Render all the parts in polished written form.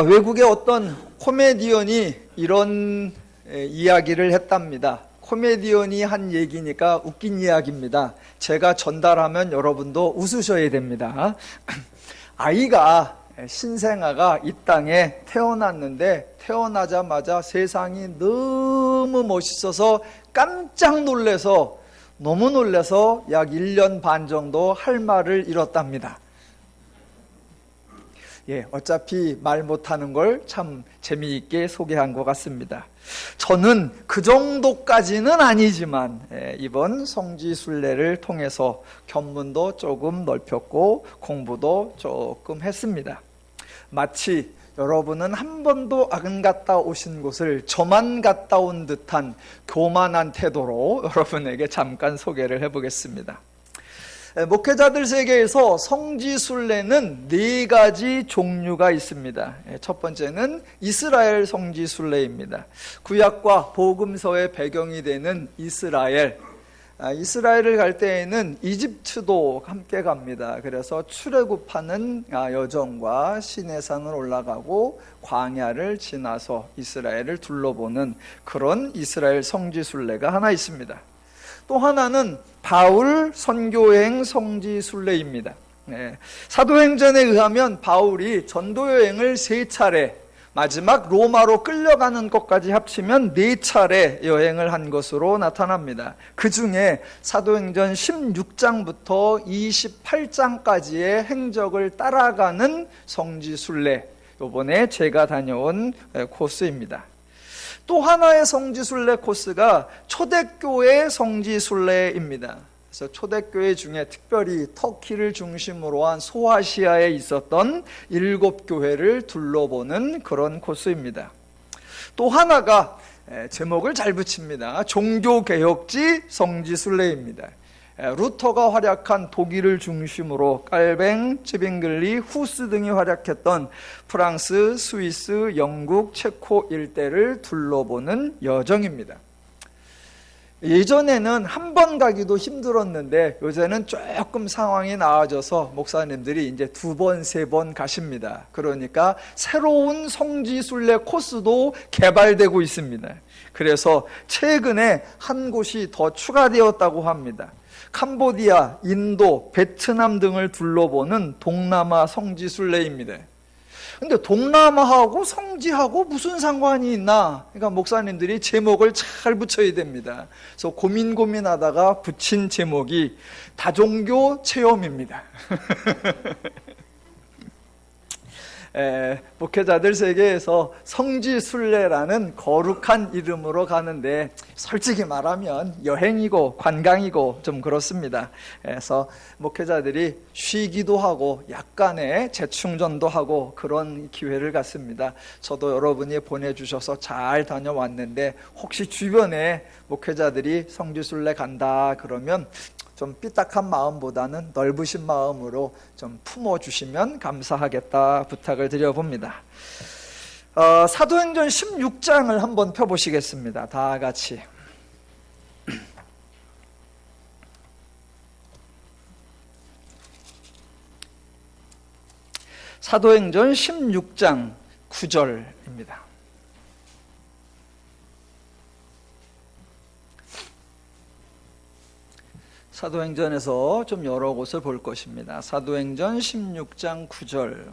외국의 어떤 코미디언이 이런 이야기를 했답니다. 코미디언이 한 얘기니까 웃긴 이야기입니다. 제가 전달하면 여러분도 웃으셔야 됩니다. 아이가, 신생아가 이 땅에 태어났는데 태어나자마자 세상이 너무 멋있어서 깜짝 놀라서 너무 놀라서 약 1년 반 정도 할 말을 잃었답니다. 어차피 말 못하는 걸 참 재미있게 소개한 것 같습니다. 저는 그 정도까지는 아니지만 이번 성지순례를 통해서 견문도 조금 넓혔고 공부도 조금 했습니다. 마치 여러분은 한 번도 안 갔다 오신 곳을 저만 갔다 온 듯한 교만한 태도로 여러분에게 잠깐 소개를 해보겠습니다. 목회자들 세계에서 성지순례는 4가지 종류가 있습니다. 첫 번째는 이스라엘 성지순례입니다. 구약과 복음서의 배경이 되는 이스라엘을 갈 때에는 이집트도 함께 갑니다. 그래서 출애굽하는 여정과 시내산을 올라가고 광야를 지나서 이스라엘을 둘러보는 그런 이스라엘 성지순례가 하나 있습니다. 또 하나는 바울 선교여행 성지순례입니다. 사도행전에 의하면 바울이 전도여행을 3차례, 마지막 로마로 끌려가는 것까지 합치면 4차례 여행을 한 것으로 나타납니다. 그 중에 사도행전 16장부터 28장까지의 행적을 따라가는 성지순례, 이번에 제가 다녀온 코스입니다. 또 하나의 성지순례 코스가 초대교회 성지순례입니다. 그래서 초대교회 중에 특별히 터키를 중심으로 한 소아시아에 있었던 7교회를 둘러보는 그런 코스입니다. 또 하나가 제목을 잘 붙입니다. 종교개혁지 성지순례입니다. 루터가 활약한 독일을 중심으로 깔뱅, 츠빙글리, 후스 등이 활약했던 프랑스, 스위스, 영국, 체코 일대를 둘러보는 여정입니다. 예전에는 한 번 가기도 힘들었는데 요새는 조금 상황이 나아져서 목사님들이 이제 2번, 3번 가십니다. 그러니까 새로운 성지순례 코스도 개발되고 있습니다. 그래서 최근에 한 곳이 더 추가되었다고 합니다. 캄보디아, 인도, 베트남 등을 둘러보는 동남아 성지순례입니다. 근데 동남아하고 성지하고 무슨 상관이 있나? 그러니까 목사님들이 제목을 잘 붙여야 됩니다. 그래서 고민하다가 붙인 제목이 다종교 체험입니다. 목회자들 세계에서 성지순례라는 거룩한 이름으로 가는데 솔직히 말하면 여행이고 관광이고 좀 그렇습니다. 그래서 목회자들이 쉬기도 하고 약간의 재충전도 하고 그런 기회를 갖습니다. 저도 여러분이 보내주셔서 잘 다녀왔는데 혹시 주변에 목회자들이 성지순례 간다 그러면 좀 삐딱한 마음보다는 넓으신 마음으로 좀 품어주시면 감사하겠다 부탁을 드려봅니다. 사도행전 16장을 한번 펴보시겠습니다. 다 같이. 사도행전 16장 9절입니다. 사도행전에서 좀 여러 곳을 볼 것입니다. 사도행전 16장 9절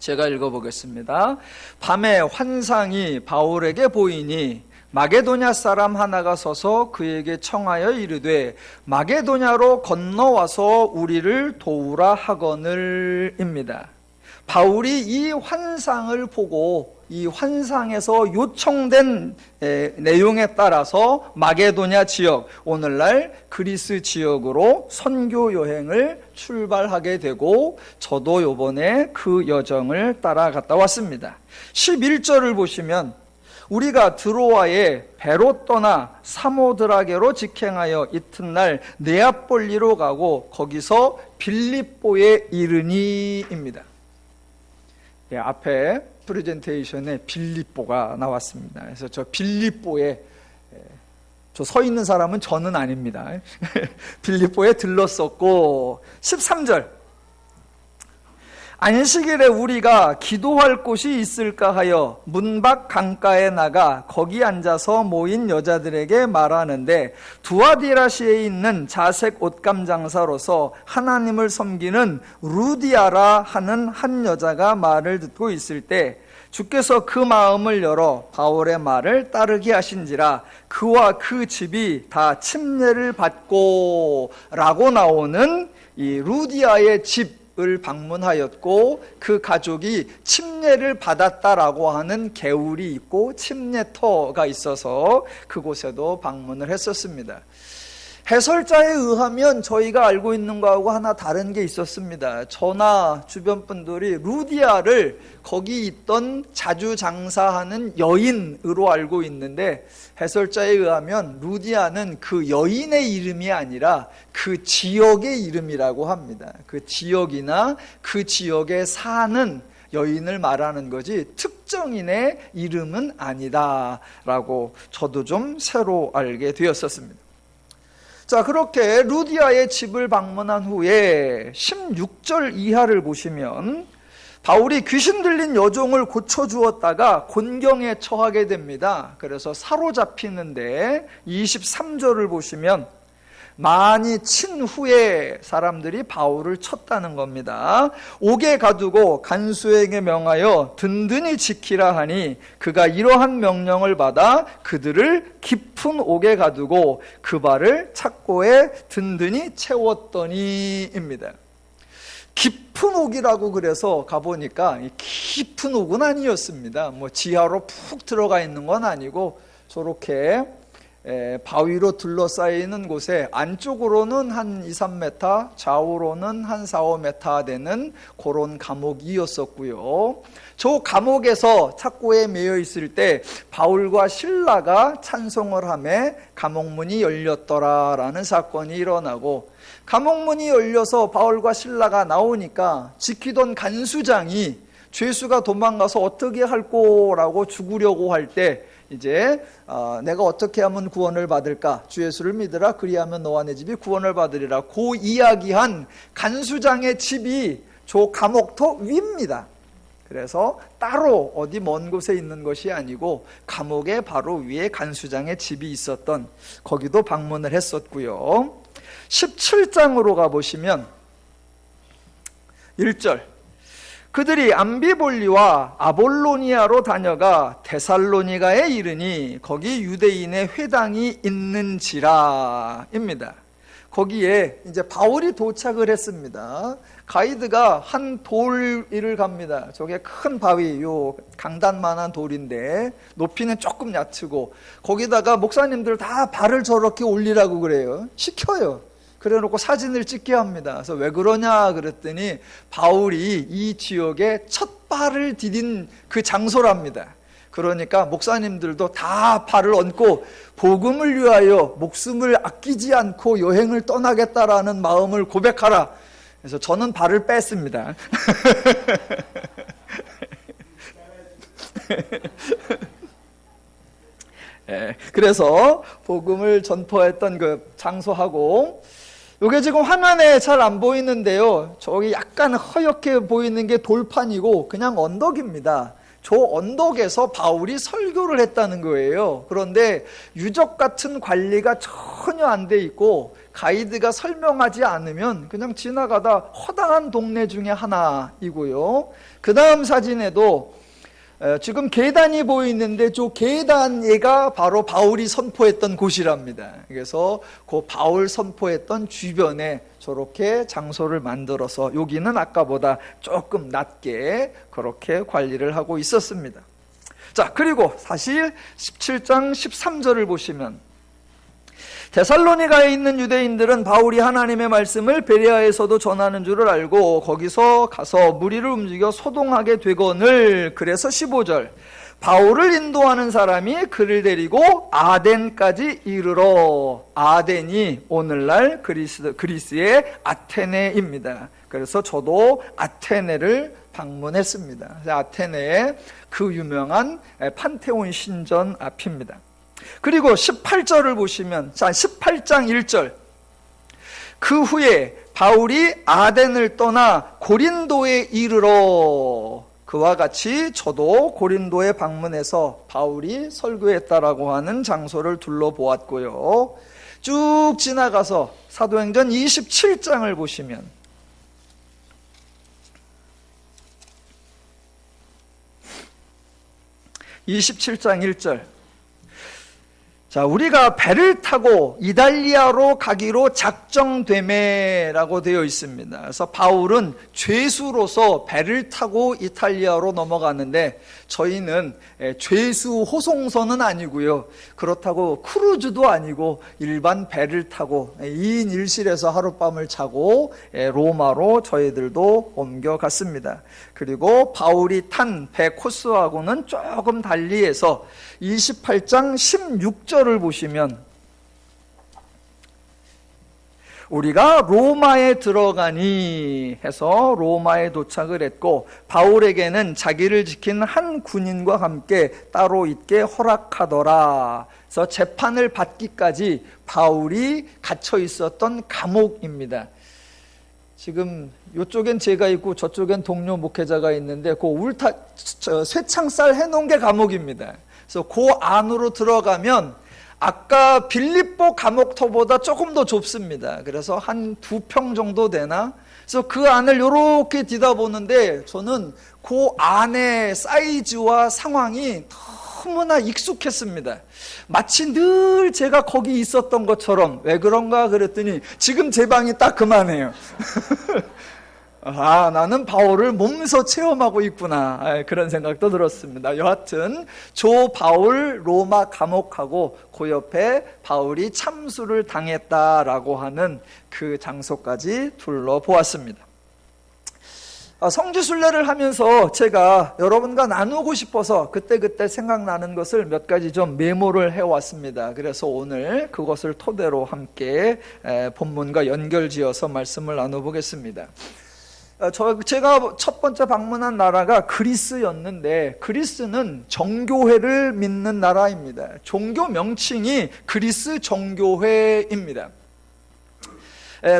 제가 읽어보겠습니다. 밤에 환상이 바울에게 보이니 마게도냐 사람 하나가 서서 그에게 청하여 이르되 마게도냐로 건너와서 우리를 도우라 하거늘입니다. 바울이 이 환상을 보고 이 환상에서 요청된 내용에 따라서 마게도냐 지역, 오늘날 그리스 지역으로 선교 여행을 출발하게 되고 저도 요번에 그 여정을 따라갔다 왔습니다. 11절을 보시면 우리가 드로아에 배로 떠나 사모드라게로 직행하여 이튿날 네아폴리로 가고 거기서 빌립보에 이르니입니다. 앞에 프레젠테이션에 빌립보가 나왔습니다. 그래서 저 빌립보에 저 서 있는 사람은 저는 아닙니다. 빌립보에 들렀었고 13절 안식일에 우리가 기도할 곳이 있을까 하여 문 밖 강가에 나가 거기 앉아서 모인 여자들에게 말하는데, 두아디라시에 있는 자색 옷감 장사로서 하나님을 섬기는 루디아라 하는 한 여자가 말을 듣고 있을 때 주께서 그 마음을 열어 바울의 말을 따르게 하신지라 그와 그 집이 다 침례를 받고, 라고 나오는 이 루디아의 집을 방문하였고 그 가족이 침례를 받았다라고 하는 개울이 있고 침례터가 있어서 그곳에도 방문을 했었습니다. 해설자에 의하면 저희가 알고 있는 거하고 하나 다른 게 있었습니다. 저나 주변 분들이 루디아를 거기 있던 자주 장사하는 여인으로 알고 있는데, 해설자에 의하면 루디아는 그 여인의 이름이 아니라 그 지역의 이름이라고 합니다. 그 지역이나 그 지역에 사는 여인을 말하는 거지 특정인의 이름은 아니다라고 저도 좀 새로 알게 되었었습니다. 자, 그렇게 루디아의 집을 방문한 후에 16절 이하를 보시면 바울이 귀신 들린 여종을 고쳐주었다가 곤경에 처하게 됩니다. 그래서 사로잡히는데 23절을 보시면 많이 친 후에 사람들이 바울을 쳤다는 겁니다. 옥에 가두고 간수에게 명하여 든든히 지키라 하니 그가 이러한 명령을 받아 그들을 깊은 옥에 가두고 그 발을 착고에 든든히 채웠더니입니다. 깊은 옥이라고 그래서 가보니까 깊은 옥은 아니었습니다. 뭐 지하로 푹 들어가 있는 건 아니고 저렇게 바위로 둘러싸이는 곳에 안쪽으로는 한 2, 3m, 좌우로는 한 4, 5m 되는 그런 감옥이었었고요. 저 감옥에서 착고에 매여 있을 때 바울과 실라가 찬송을 하며 감옥문이 열렸더라라는 사건이 일어나고, 감옥문이 열려서 바울과 실라가 나오니까 지키던 간수장이 죄수가 도망가서 어떻게 할 거라고 죽으려고 할 때 이제 내가 어떻게 하면 구원을 받을까? 주 예수를 믿으라. 그리하면 너와 내 집이 구원을 받으리라. 그 이야기한 간수장의 집이 저 감옥터 위입니다. 그래서 따로 어디 먼 곳에 있는 것이 아니고 감옥의 바로 위에 간수장의 집이 있었던, 거기도 방문을 했었고요. 17장으로 가보시면 1절, 그들이 암비볼리와 아볼로니아로 다녀가 데살로니가에 이르니 거기 유대인의 회당이 있는지라입니다. 거기에 이제 바울이 도착을 했습니다. 가이드가 한 돌 위를 갑니다. 저게 큰 바위, 요 강단만한 돌인데 높이는 조금 얕고, 거기다가 목사님들 다 발을 저렇게 올리라고 그래요. 시켜요. 그래 놓고 사진을 찍게 합니다. 그래서 왜 그러냐 그랬더니 바울이 이 지역에 첫 발을 디딘 그 장소랍니다. 그러니까 목사님들도 다 발을 얹고 복음을 위하여 목숨을 아끼지 않고 여행을 떠나겠다라는 마음을 고백하라. 그래서 저는 발을 뺐습니다. 그래서 복음을 전파했던 그 장소하고, 이게 지금 화면에 잘 안 보이는데요, 저기 약간 허옇게 보이는 게 돌판이고 그냥 언덕입니다. 저 언덕에서 바울이 설교를 했다는 거예요. 그런데 유적 같은 관리가 전혀 안 돼 있고 가이드가 설명하지 않으면 그냥 지나가다 허당한 동네 중에 하나이고요. 그 다음 사진에도 지금 계단이 보이는데 저 계단에가 바로 바울이 선포했던 곳이랍니다. 그래서 그 바울 선포했던 주변에 저렇게 장소를 만들어서 여기는 아까보다 조금 낮게 그렇게 관리를 하고 있었습니다. 자, 그리고 사실 17장 13절을 보시면 데살로니가에 있는 유대인들은 바울이 하나님의 말씀을 베레아에서도 전하는 줄을 알고 거기서 가서 무리를 움직여 소동하게 되거늘. 그래서 15절, 바울을 인도하는 사람이 그를 데리고 아덴까지 이르러. 아덴이 오늘날 그리스의 아테네입니다. 그래서 저도 아테네를 방문했습니다. 아테네의 그 유명한 판테온 신전 앞입니다. 그리고 18절을 보시면, 자, 18장 1절, 그 후에 바울이 아덴을 떠나 고린도에 이르러, 그와 같이 저도 고린도에 방문해서 바울이 설교했다라고 하는 장소를 둘러보았고요. 쭉 지나가서 사도행전 27장을 보시면 27장 1절, 자, 우리가 배를 타고 이달리아로 가기로 작정되매라고 되어 있습니다. 그래서 바울은 죄수로서 배를 타고 이탈리아로 넘어가는데, 저희는 죄수 호송선은 아니고요, 그렇다고 크루즈도 아니고 일반 배를 타고 2인 1실에서 하룻밤을 자고 로마로 저희들도 옮겨갔습니다. 그리고 바울이 탄 배 코스하고는 조금 달리해서 28장 16절을 보시면, 우리가 로마에 들어가니 해서 로마에 도착을 했고, 바울에게는 자기를 지킨 한 군인과 함께 따로 있게 허락하더라. 그래서 재판을 받기까지 바울이 갇혀 있었던 감옥입니다. 지금 이쪽엔 제가 있고 저쪽엔 동료 목회자가 있는데, 그 쇠창살 해놓은 게 감옥입니다. 그래서 그 안으로 들어가면 아까 빌립보 감옥터보다 조금 더 좁습니다. 그래서 한 2평 정도 되나? 그래서 그 안을 이렇게 뒤다보는데, 저는 그 안의 사이즈와 상황이 너무나 익숙했습니다. 마치 늘 제가 거기 있었던 것처럼. 왜 그런가 그랬더니 지금 제 방이 딱 그만해요. 아, 나는 바울을 몸소 체험하고 있구나, 그런 생각도 들었습니다. 여하튼 조 바울 로마 감옥하고 그 옆에 바울이 참수를 당했다라고 하는 그 장소까지 둘러보았습니다. 성지순례를 하면서 제가 여러분과 나누고 싶어서 그때그때 생각나는 것을 몇 가지 좀 메모를 해왔습니다. 그래서 오늘 그것을 토대로 함께 본문과 연결지어서 말씀을 나눠보겠습니다. 제가 첫 번째 방문한 나라가 그리스였는데, 그리스는 정교회를 믿는 나라입니다. 종교 명칭이 그리스 정교회입니다.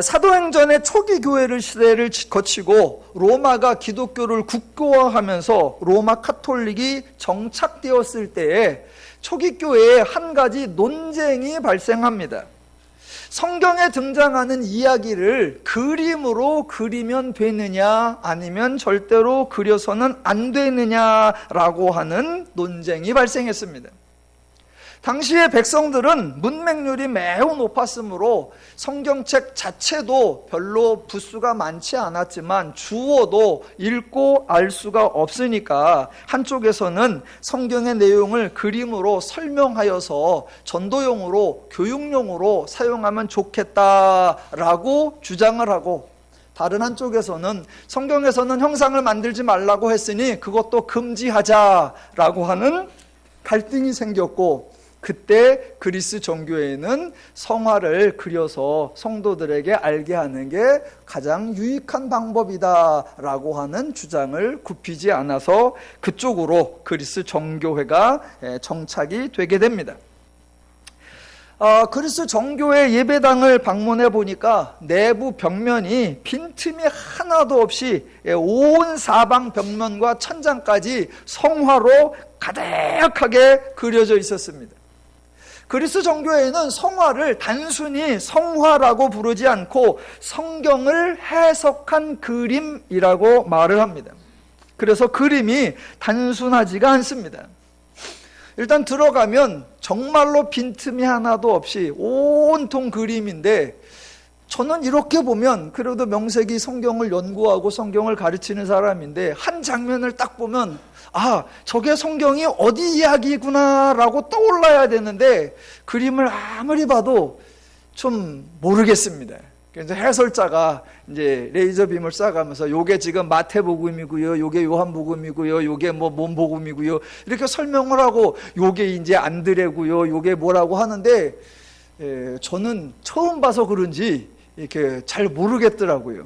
사도행전의 초기 교회를 시대를 거치고 로마가 기독교를 국교화하면서 로마 카톨릭이 정착되었을 때에 초기 교회에 한 가지 논쟁이 발생합니다. 성경에 등장하는 이야기를 그림으로 그리면 되느냐, 아니면 절대로 그려서는 안 되느냐라고 하는 논쟁이 발생했습니다. 당시의 백성들은 문맹률이 매우 높았으므로 성경책 자체도 별로 부수가 많지 않았지만 주어도 읽고 알 수가 없으니까 한쪽에서는 성경의 내용을 그림으로 설명하여서 전도용으로, 교육용으로 사용하면 좋겠다라고 주장을 하고, 다른 한쪽에서는 성경에서는 형상을 만들지 말라고 했으니 그것도 금지하자라고 하는 갈등이 생겼고, 그때 그리스 정교회는 성화를 그려서 성도들에게 알게 하는 게 가장 유익한 방법이다라고 하는 주장을 굽히지 않아서 그쪽으로 그리스 정교회가 정착이 되게 됩니다. 그리스 정교회 예배당을 방문해 보니까 내부 벽면이 빈틈이 하나도 없이 온 사방 벽면과 천장까지 성화로 가득하게 그려져 있었습니다. 그리스 정교회는 성화를 단순히 성화라고 부르지 않고 성경을 해석한 그림이라고 말을 합니다. 그래서 그림이 단순하지가 않습니다. 일단 들어가면 정말로 빈틈이 하나도 없이 온통 그림인데, 저는 이렇게 보면, 그래도 명색이 성경을 연구하고 성경을 가르치는 사람인데, 한 장면을 딱 보면 아, 저게 성경이 어디 이야기구나 라고 떠올라야 되는데, 그림을 아무리 봐도 좀 모르겠습니다. 그래서 해설자가 이제 레이저빔을 쏴가면서 요게 지금 마태복음이고요, 요게 요한복음이고요, 요게 뭐 몸복음이고요, 이렇게 설명을 하고, 요게 이제 안드레고요, 요게 뭐라고 하는데, 저는 처음 봐서 그런지 이렇게 잘 모르겠더라고요.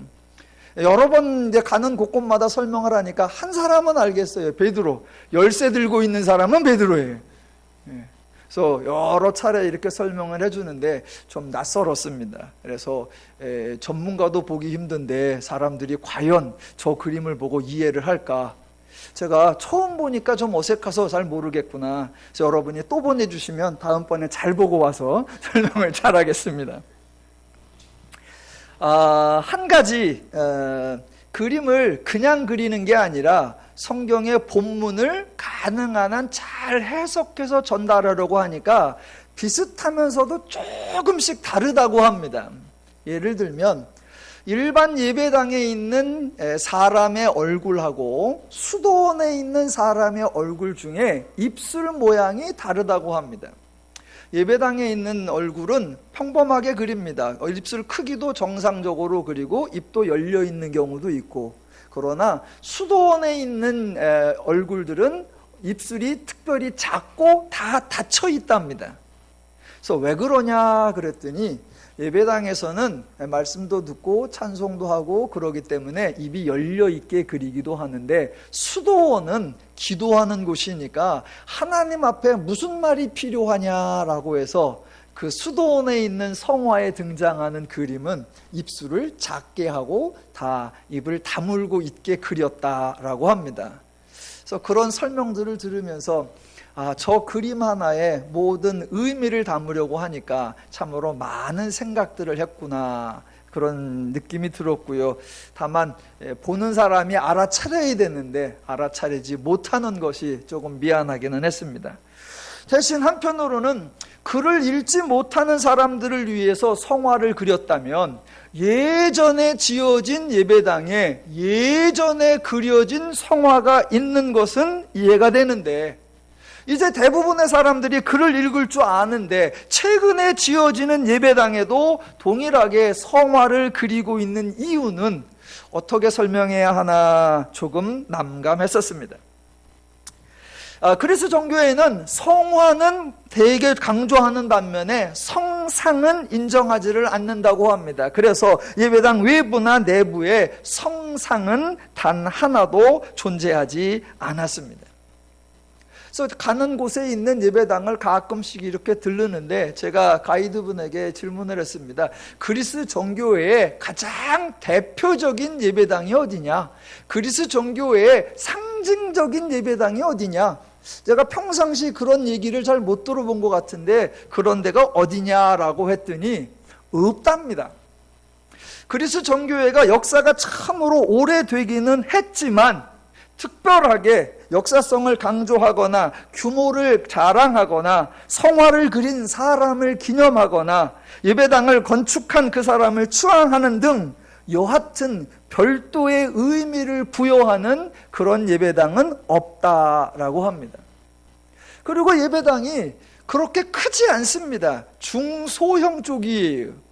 여러 번 이제 가는 곳곳마다 설명을 하니까 한 사람은 알겠어요. 베드로. 열쇠 들고 있는 사람은 베드로예요. 그래서 여러 차례 이렇게 설명을 해주는데 좀 낯설었습니다. 그래서 전문가도 보기 힘든데 사람들이 과연 저 그림을 보고 이해를 할까? 제가 처음 보니까 좀 어색해서 잘 모르겠구나. 그래서 여러분이 또 보내주시면 다음번에 잘 보고 와서 설명을 잘 하겠습니다. 한 가지 그림을 그냥 그리는 게 아니라 성경의 본문을 가능한 한 잘 해석해서 전달하려고 하니까 비슷하면서도 조금씩 다르다고 합니다. 예를 들면 일반 예배당에 있는 사람의 얼굴하고 수도원에 있는 사람의 얼굴 중에 입술 모양이 다르다고 합니다. 예배당에 있는 얼굴은 평범하게 그립니다. 입술 크기도 정상적으로 그리고 입도 열려 있는 경우도 있고, 그러나 수도원에 있는 얼굴들은 입술이 특별히 작고 다 닫혀 있답니다. 그래서 왜 그러냐 그랬더니 예배당에서는 말씀도 듣고 찬송도 하고 그러기 때문에 입이 열려 있게 그리기도 하는데, 수도원은 기도하는 곳이니까 하나님 앞에 무슨 말이 필요하냐라고 해서 그 수도원에 있는 성화에 등장하는 그림은 입술을 작게 하고 다 입을 다물고 있게 그렸다라고 합니다. 그래서 그런 설명들을 들으면서 저 그림 하나에 모든 의미를 담으려고 하니까 참으로 많은 생각들을 했구나, 그런 느낌이 들었고요. 다만 보는 사람이 알아차려야 되는데 알아차리지 못하는 것이 조금 미안하기는 했습니다. 대신 한편으로는 글을 읽지 못하는 사람들을 위해서 성화를 그렸다면 예전에 지어진 예배당에 예전에 그려진 성화가 있는 것은 이해가 되는데, 이제 대부분의 사람들이 글을 읽을 줄 아는데 최근에 지어지는 예배당에도 동일하게 성화를 그리고 있는 이유는 어떻게 설명해야 하나 조금 난감했었습니다. 그리스 정교회는 성화는 되게 강조하는 반면에 성상은 인정하지를 않는다고 합니다. 그래서 예배당 외부나 내부에 성상은 단 하나도 존재하지 않았습니다. 그래서 가는 곳에 있는 예배당을 가끔씩 이렇게 들르는데 제가 가이드분에게 질문을 했습니다. 그리스 정교회의 가장 대표적인 예배당이 어디냐? 그리스 정교회의 상징적인 예배당이 어디냐? 제가 평상시 그런 얘기를 잘 못 들어본 것 같은데 그런 데가 어디냐라고 했더니 없답니다. 그리스 정교회가 역사가 참으로 오래되기는 했지만 특별하게 역사성을 강조하거나 규모를 자랑하거나 성화를 그린 사람을 기념하거나 예배당을 건축한 그 사람을 추앙하는 등 여하튼 별도의 의미를 부여하는 그런 예배당은 없다라고 합니다. 그리고 예배당이 그렇게 크지 않습니다. 중소형 쪽이에요.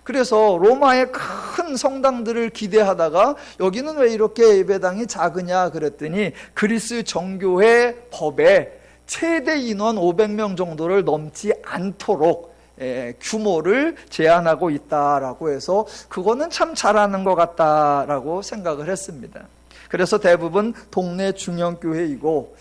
그래서 로마의 큰 성당들을 기대하다가 여기는 왜 이렇게 예배당이 작으냐 그랬더니 그리스 정교회 법에 최대 인원 500명 정도를 넘지 않도록 규모를 제한하고 있다라고 해서 그거는 참 잘하는 것 같다라고 생각을 했습니다. 그래서 대부분 동네 중형교회이고,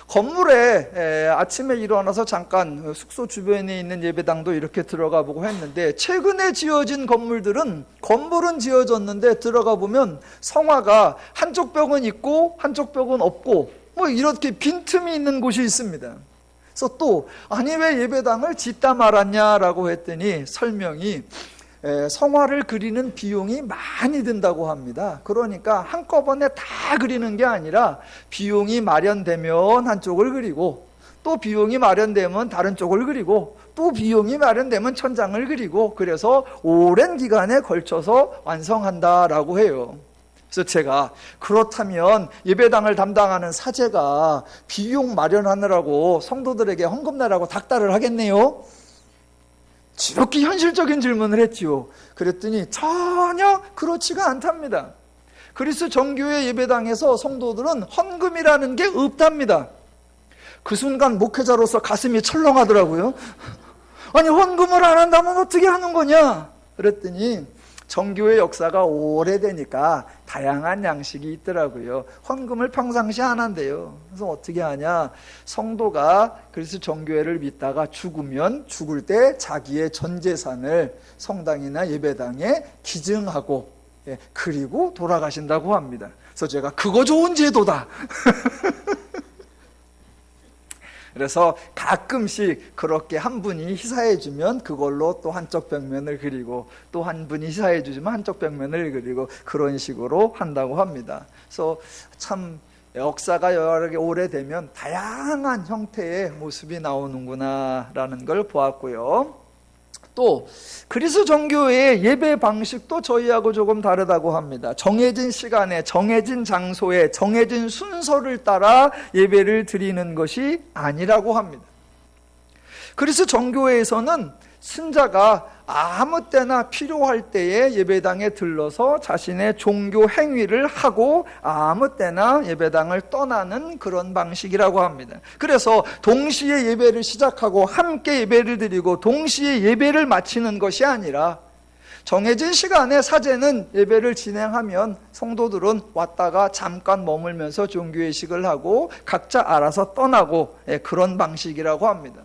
건물에 아침에 일어나서 잠깐 숙소 주변에 있는 예배당도 이렇게 들어가 보고 했는데, 최근에 지어진 건물은 지어졌는데 들어가 보면 성화가 한쪽 벽은 있고 한쪽 벽은 없고 뭐 이렇게 빈틈이 있는 곳이 있습니다. 그래서 또 아니 왜 예배당을 짓다 말았냐라고 했더니 설명이 성화를 그리는 비용이 많이 든다고 합니다. 그러니까 한꺼번에 다 그리는 게 아니라 비용이 마련되면 한쪽을 그리고 또 비용이 마련되면 다른 쪽을 그리고 또 비용이 마련되면 천장을 그리고 그래서 오랜 기간에 걸쳐서 완성한다라고 해요. 그래서 제가 그렇다면 예배당을 담당하는 사제가 비용 마련하느라고 성도들에게 헌금 내라고 닥달을 하겠네요. 이렇게 현실적인 질문을 했지요. 그랬더니 전혀 그렇지가 않답니다. 그리스 정교회 예배당에서 성도들은 헌금이라는 게 없답니다. 그 순간 목회자로서 가슴이 철렁하더라고요. 아니 헌금을 안 한다면 어떻게 하는 거냐? 그랬더니 정교회 역사가 오래되니까 다양한 양식이 있더라고요. 헌금을 평상시 안 한대요. 그래서 어떻게 하냐? 성도가 그리스도 정교회를 믿다가 죽으면 죽을 때 자기의 전 재산을 성당이나 예배당에 기증하고, 그리고 돌아가신다고 합니다. 그래서 제가 그거 좋은 제도다. 그래서 가끔씩 그렇게 한 분이 희사해 주면 그걸로 또 한쪽 벽면을 그리고, 또 한 분이 희사해 주시면 한쪽 벽면을 그리고, 그런 식으로 한다고 합니다. 그래서 참 역사가 여러 개 오래되면 다양한 형태의 모습이 나오는구나 라는 걸 보았고요. 또 그리스도 정교회의 예배 방식도 저희하고 조금 다르다고 합니다. 정해진 시간에, 정해진 장소에, 정해진 순서를 따라 예배를 드리는 것이 아니라고 합니다. 그리스도 정교회에서는 신자가 아무 때나 필요할 때에 예배당에 들러서 자신의 종교 행위를 하고 아무 때나 예배당을 떠나는 그런 방식이라고 합니다. 그래서 동시에 예배를 시작하고 함께 예배를 드리고 동시에 예배를 마치는 것이 아니라, 정해진 시간에 사제는 예배를 진행하면 성도들은 왔다가 잠깐 머물면서 종교회식을 하고 각자 알아서 떠나고, 그런 방식이라고 합니다.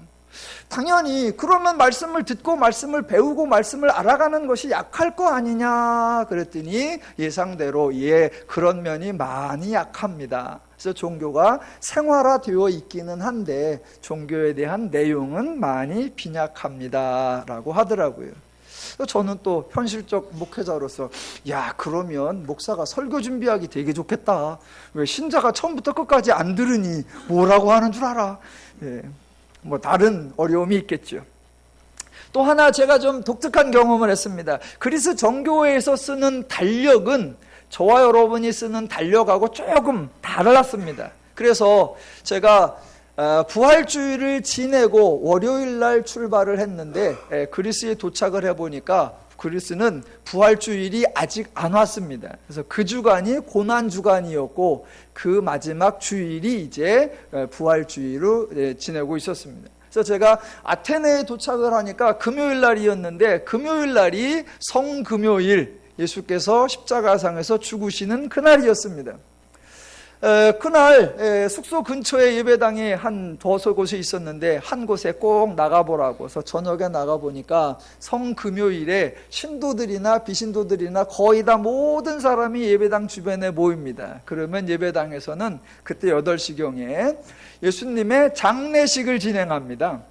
당연히 그러면 말씀을 듣고 말씀을 배우고 말씀을 알아가는 것이 약할 거 아니냐 그랬더니, 예상대로 그런 면이 많이 약합니다. 그래서 종교가 생활화되어 있기는 한데 종교에 대한 내용은 많이 빈약합니다 라고 하더라고요. 저는 또 현실적 목회자로서, 그러면 목사가 설교 준비하기 되게 좋겠다. 왜 신자가 처음부터 끝까지 안 들으니 뭐라고 하는 줄 알아. 다른 어려움이 있겠죠. 또 하나 제가 좀 독특한 경험을 했습니다. 그리스도 정교회에서 쓰는 달력은 저와 여러분이 쓰는 달력하고 조금 달랐습니다. 그래서 제가 부활주일을 지내고 월요일 날 출발을 했는데, 그리스에 도착을 해보니까 그리스는 부활주일이 아직 안 왔습니다. 그래서 그 주간이 고난주간이었고 그 마지막 주일이 이제 부활주일로 지내고 있었습니다. 그래서 제가 아테네에 도착을 하니까 금요일 날이었는데, 금요일 날이 성금요일, 예수께서 십자가상에서 죽으시는 그날이었습니다. 그날 숙소 근처에 예배당이 한 두어 곳이 있었는데 한 곳에 꼭 나가보라고 해서 저녁에 나가보니까 성금요일에 신도들이나 비신도들이나 거의 다 모든 사람이 예배당 주변에 모입니다. 그러면 예배당에서는 그때 8시경에 예수님의 장례식을 진행합니다.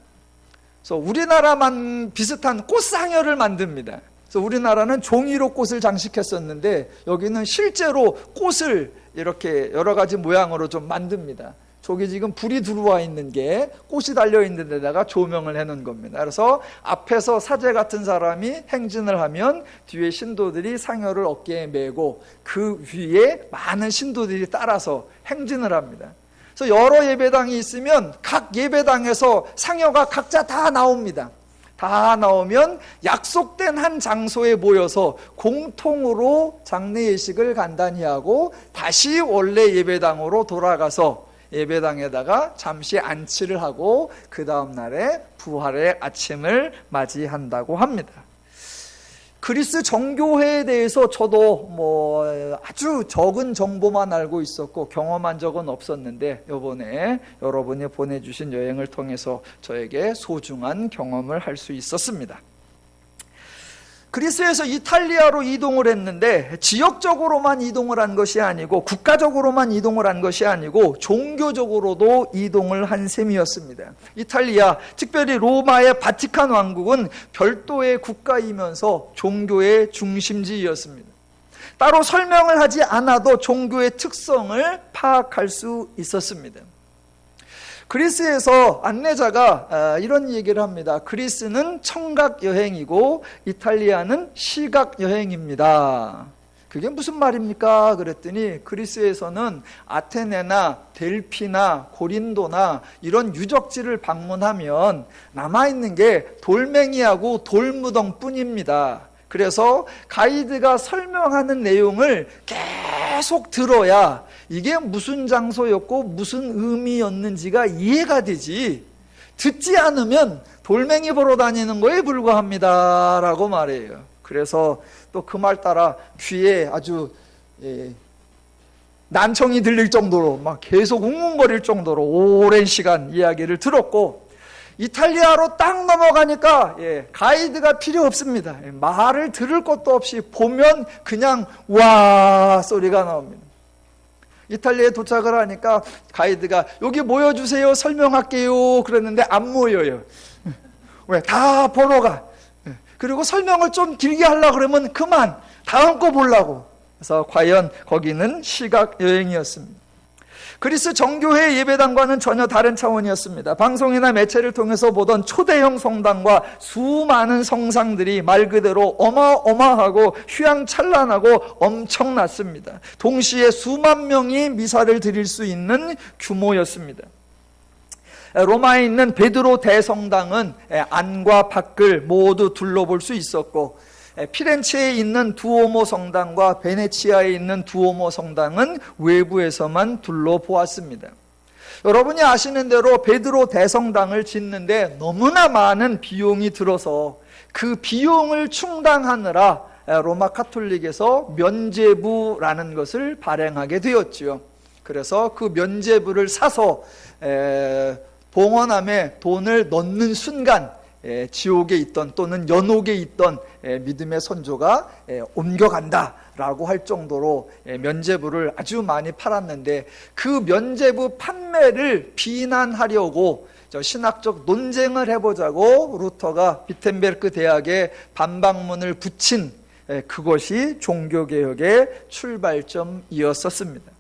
그래서 우리나라만 비슷한 꽃상여를 만듭니다. 그래서 우리나라는 종이로 꽃을 장식했었는데 여기는 실제로 꽃을 이렇게 여러 가지 모양으로 좀 만듭니다. 저기 지금 불이 들어와 있는 게 꽃이 달려있는 데다가 조명을 해놓은 겁니다. 그래서 앞에서 사제 같은 사람이 행진을 하면 뒤에 신도들이 상여를 어깨에 메고 그 위에 많은 신도들이 따라서 행진을 합니다. 그래서 여러 예배당이 있으면 각 예배당에서 상여가 각자 다 나옵니다. 다 나오면 약속된 한 장소에 모여서 공통으로 장례 예식을 간단히 하고 다시 원래 예배당으로 돌아가서 예배당에다가 잠시 안치를 하고 그 다음 날에 부활의 아침을 맞이한다고 합니다. 그리스 정교회에 대해서 저도 아주 적은 정보만 알고 있었고 경험한 적은 없었는데, 이번에 여러분이 보내주신 여행을 통해서 저에게 소중한 경험을 할 수 있었습니다. 그리스에서 이탈리아로 이동을 했는데 지역적으로만 이동을 한 것이 아니고 국가적으로만 이동을 한 것이 아니고 종교적으로도 이동을 한 셈이었습니다. 이탈리아, 특별히 로마의 바티칸 왕국은 별도의 국가이면서 종교의 중심지였습니다. 따로 설명을 하지 않아도 종교의 특성을 파악할 수 있었습니다. 그리스에서 안내자가 이런 얘기를 합니다. 그리스는 청각 여행이고 이탈리아는 시각 여행입니다. 그게 무슨 말입니까? 그랬더니 그리스에서는 아테네나 델피나 고린도나 이런 유적지를 방문하면 남아있는 게 돌멩이하고 돌무덤 뿐입니다. 그래서 가이드가 설명하는 내용을 계속 들어야 이게 무슨 장소였고 무슨 의미였는지가 이해가 되지, 듣지 않으면 돌멩이 보러 다니는 거에 불과합니다 라고 말해요. 그래서 또 그 말 따라 귀에 아주 난청이 들릴 정도로 막 계속 웅웅거릴 정도로 오랜 시간 이야기를 들었고, 이탈리아로 딱 넘어가니까 가이드가 필요 없습니다. 말을 들을 것도 없이 보면 그냥 와 소리가 나옵니다. 이탈리아에 도착을 하니까 가이드가 여기 모여주세요, 설명할게요 그랬는데 안 모여요. 왜? 다 보러 가. 그리고 설명을 좀 길게 하려고 그러면 그만, 다음 거 보려고. 그래서 과연 거기는 시각 여행이었습니다. 그리스 정교회 예배당과는 전혀 다른 차원이었습니다. 방송이나 매체를 통해서 보던 초대형 성당과 수많은 성상들이 말 그대로 어마어마하고 휘황찬란하고 엄청났습니다. 동시에 수만 명이 미사를 드릴 수 있는 규모였습니다. 로마에 있는 베드로 대성당은 안과 밖을 모두 둘러볼 수 있었고, 피렌체에 있는 두오모 성당과 베네치아에 있는 두오모 성당은 외부에서만 둘러보았습니다. 여러분이 아시는 대로 베드로 대성당을 짓는데 너무나 많은 비용이 들어서 그 비용을 충당하느라 로마 카톨릭에서 면죄부라는 것을 발행하게 되었지요. 그래서 그 면죄부를 사서 봉헌함에 돈을 넣는 순간 지옥에 있던 또는 연옥에 있던 믿음의 선조가 옮겨간다라고 할 정도로 면죄부를 아주 많이 팔았는데, 그 면죄부 판매를 비난하려고 신학적 논쟁을 해보자고 루터가 비텐베르크 대학에 반박문을 붙인 그것이 종교개혁의 출발점이었었습니다.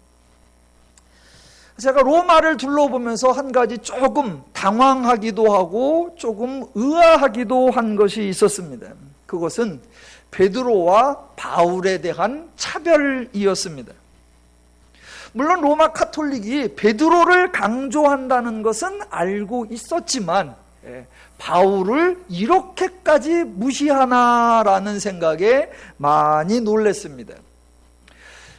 제가 로마를 둘러보면서 한 가지 조금 당황하기도 하고 조금 의아하기도 한 것이 있었습니다. 그것은 베드로와 바울에 대한 차별이었습니다. 물론 로마 카톨릭이 베드로를 강조한다는 것은 알고 있었지만 바울을 이렇게까지 무시하나라는 생각에 많이 놀랐습니다.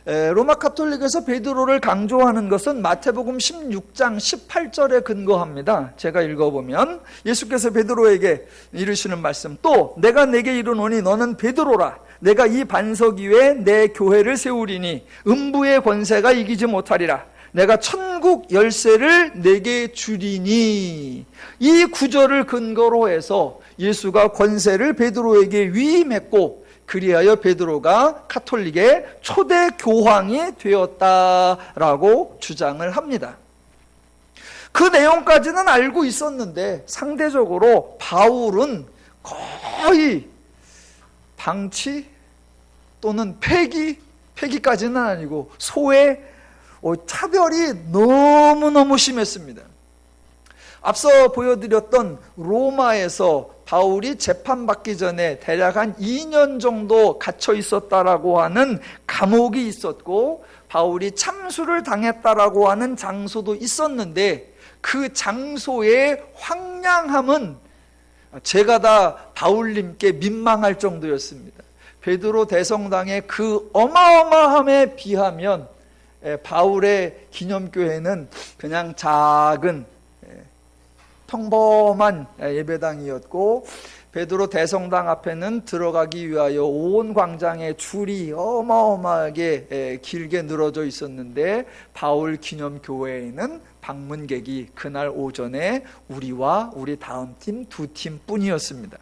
로마 카톨릭에서 베드로를 강조하는 것은 마태복음 16장 18절에 근거합니다. 제가 읽어보면 예수께서 베드로에게 이르시는 말씀, 또 내가 내게 이르노니 너는 베드로라. 내가 이 반석 위에 내 교회를 세우리니 음부의 권세가 이기지 못하리라. 내가 천국 열쇠를 내게 주리니. 이 구절을 근거로 해서 예수가 권세를 베드로에게 위임했고, 그리하여 베드로가 카톨릭의 초대 교황이 되었다라고 주장을 합니다. 그 내용까지는 알고 있었는데 상대적으로 바울은 거의 방치 또는 폐기까지는 아니고 소외, 차별이 너무너무 심했습니다. 앞서 보여드렸던 로마에서 바울이 재판받기 전에 대략 한 2년 정도 갇혀 있었다라고 하는 감옥이 있었고, 바울이 참수를 당했다라고 하는 장소도 있었는데, 그 장소의 황량함은 제가 다 바울님께 민망할 정도였습니다. 베드로 대성당의 그 어마어마함에 비하면 바울의 기념교회는 그냥 작은 평범한 예배당이었고, 베드로 대성당 앞에는 들어가기 위하여 온 광장에 줄이 어마어마하게 길게 늘어져 있었는데, 바울 기념교회에는 방문객이 그날 오전에 우리와 우리 다음 팀 두 팀뿐이었습니다.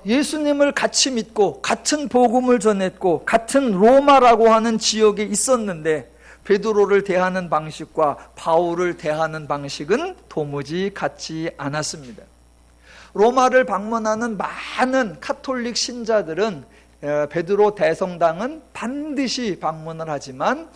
예수님을 같이 믿고 같은 복음을 전했고 같은 로마라고 하는 지역에 있었는데, 베드로를 대하는 방식과 바울을 대하는 방식은 도무지 같지 않았습니다. 로마를 방문하는 많은 카톨릭 신자들은 베드로 대성당은 반드시 방문을 하지만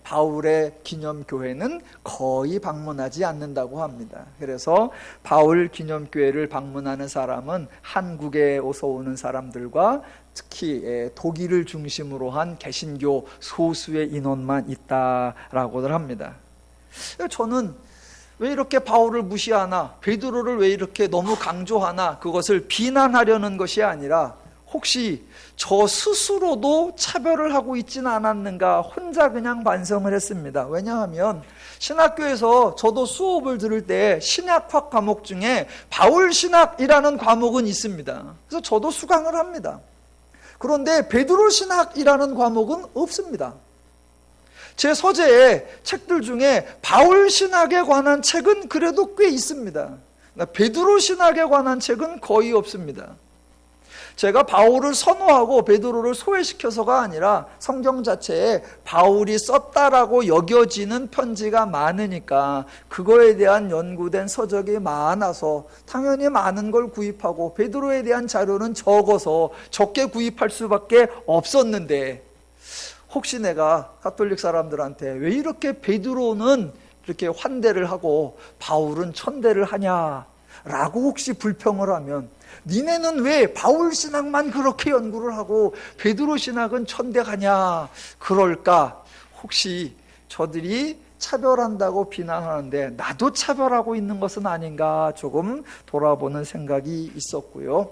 바울의 기념교회는 거의 방문하지 않는다고 합니다. 그래서 바울 기념교회를 방문하는 사람은 한국에 어서 오는 사람들과 특히 독일을 중심으로 한 개신교 소수의 인원만 있다라고들 합니다. 저는 왜 이렇게 바울을 무시하나, 베드로를 왜 이렇게 너무 강조하나, 그것을 비난하려는 것이 아니라 혹시 저 스스로도 차별을 하고 있지는 않았는가 혼자 그냥 반성을 했습니다. 왜냐하면 신학교에서 저도 수업을 들을 때 신약학 과목 중에 바울신학이라는 과목은 있습니다. 그래서 저도 수강을 합니다. 그런데 베드로신학이라는 과목은 없습니다. 제 서재에 책들 중에 바울신학에 관한 책은 그래도 꽤 있습니다. 베드로신학에 관한 책은 거의 없습니다. 제가 바울을 선호하고 베드로를 소외시켜서가 아니라 성경 자체에 바울이 썼다라고 여겨지는 편지가 많으니까 그거에 대한 연구된 서적이 많아서 당연히 많은 걸 구입하고 베드로에 대한 자료는 적어서 적게 구입할 수밖에 없었는데 혹시 내가 가톨릭 사람들한테 왜 이렇게 베드로는 이렇게 환대를 하고 바울은 천대를 하냐라고 혹시 불평을 하면 니네는 왜 바울 신학만 그렇게 연구를 하고 베드로 신학은 천대하냐 그럴까? 혹시 저들이 차별한다고 비난하는데 나도 차별하고 있는 것은 아닌가 조금 돌아보는 생각이 있었고요.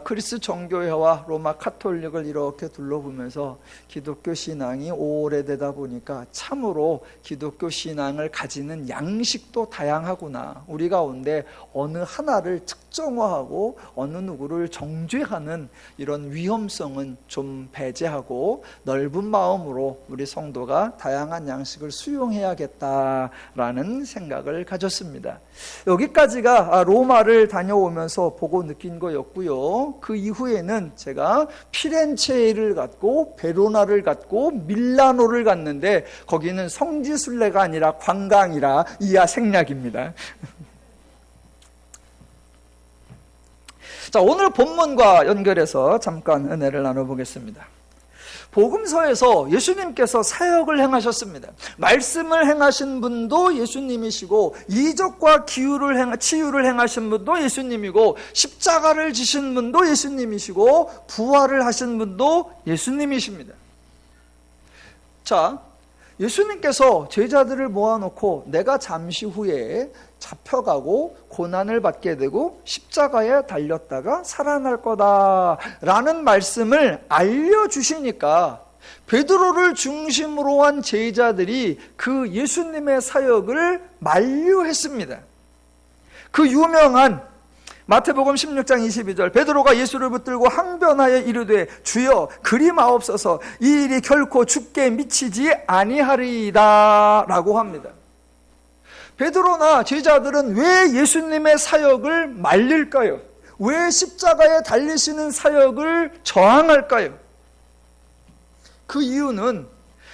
그리스 정교회와 로마 카톨릭을 이렇게 둘러보면서 기독교 신앙이 오래되다 보니까 참으로 기독교 신앙을 가지는 양식도 다양하구나. 우리 가운데 어느 하나를 특정화하고 어느 누구를 정죄하는 이런 위험성은 좀 배제하고 넓은 마음으로 우리 성도가 다양한 양식을 수용해야겠다라는 생각을 가졌습니다. 여기까지가 로마를 다녀오면서 보고 느낀 거였고요. 그 이후에는 제가 피렌체를 갔고 베로나를 갔고 밀라노를 갔는데 거기는 성지순례가 아니라 관광이라 이하 생략입니다. 자, 오늘 본문과 연결해서 잠깐 은혜를 나눠보겠습니다. 복음서에서 예수님께서 사역을 행하셨습니다. 말씀을 행하신 분도 예수님이시고 이적과 치유를 행하신 분도 예수님이고 십자가를 지신 분도 예수님이시고 부활을 하신 분도 예수님이십니다. 자, 예수님께서 제자들을 모아놓고 내가 잠시 후에 잡혀가고 고난을 받게 되고 십자가에 달렸다가 살아날 거다라는 말씀을 알려주시니까 베드로를 중심으로 한 제자들이 그 예수님의 사역을 만류했습니다. 그 유명한 마태복음 16장 22절 베드로가 예수를 붙들고 항변하여 이르되 주여 그리마옵소서 이 일이 결코 죽게 미치지 아니하리이다 라고 합니다. 베드로나 제자들은 왜 예수님의 사역을 말릴까요? 왜 십자가에 달리시는 사역을 저항할까요? 그 이유는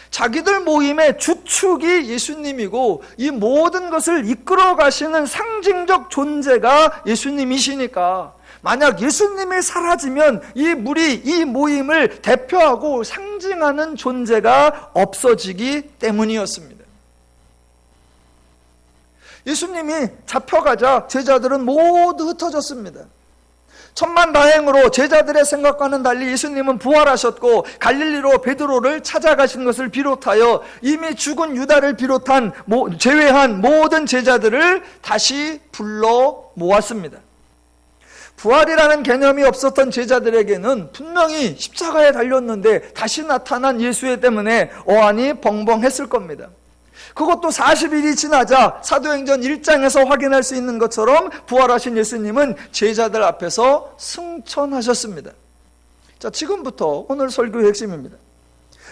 자기들 모임의 주축이 예수님이고 이 모든 것을 이끌어 가시는 상징적 존재가 예수님이시니까 만약 예수님이 사라지면 이 무리, 이 모임을 대표하고 상징하는 존재가 없어지기 때문이었습니다. 예수님이 잡혀가자 제자들은 모두 흩어졌습니다. 천만다행으로 제자들의 생각과는 달리 예수님은 부활하셨고 갈릴리로 베드로를 찾아가신 것을 비롯하여 이미 죽은 유다를 제외한 모든 제자들을 다시 불러 모았습니다. 부활이라는 개념이 없었던 제자들에게는 분명히 십자가에 달렸는데 다시 나타난 예수의 때문에 어안이 벙벙했을 겁니다. 그것도 40일이 지나자 사도행전 1장에서 확인할 수 있는 것처럼 부활하신 예수님은 제자들 앞에서 승천하셨습니다. 자, 지금부터 오늘 설교의 핵심입니다.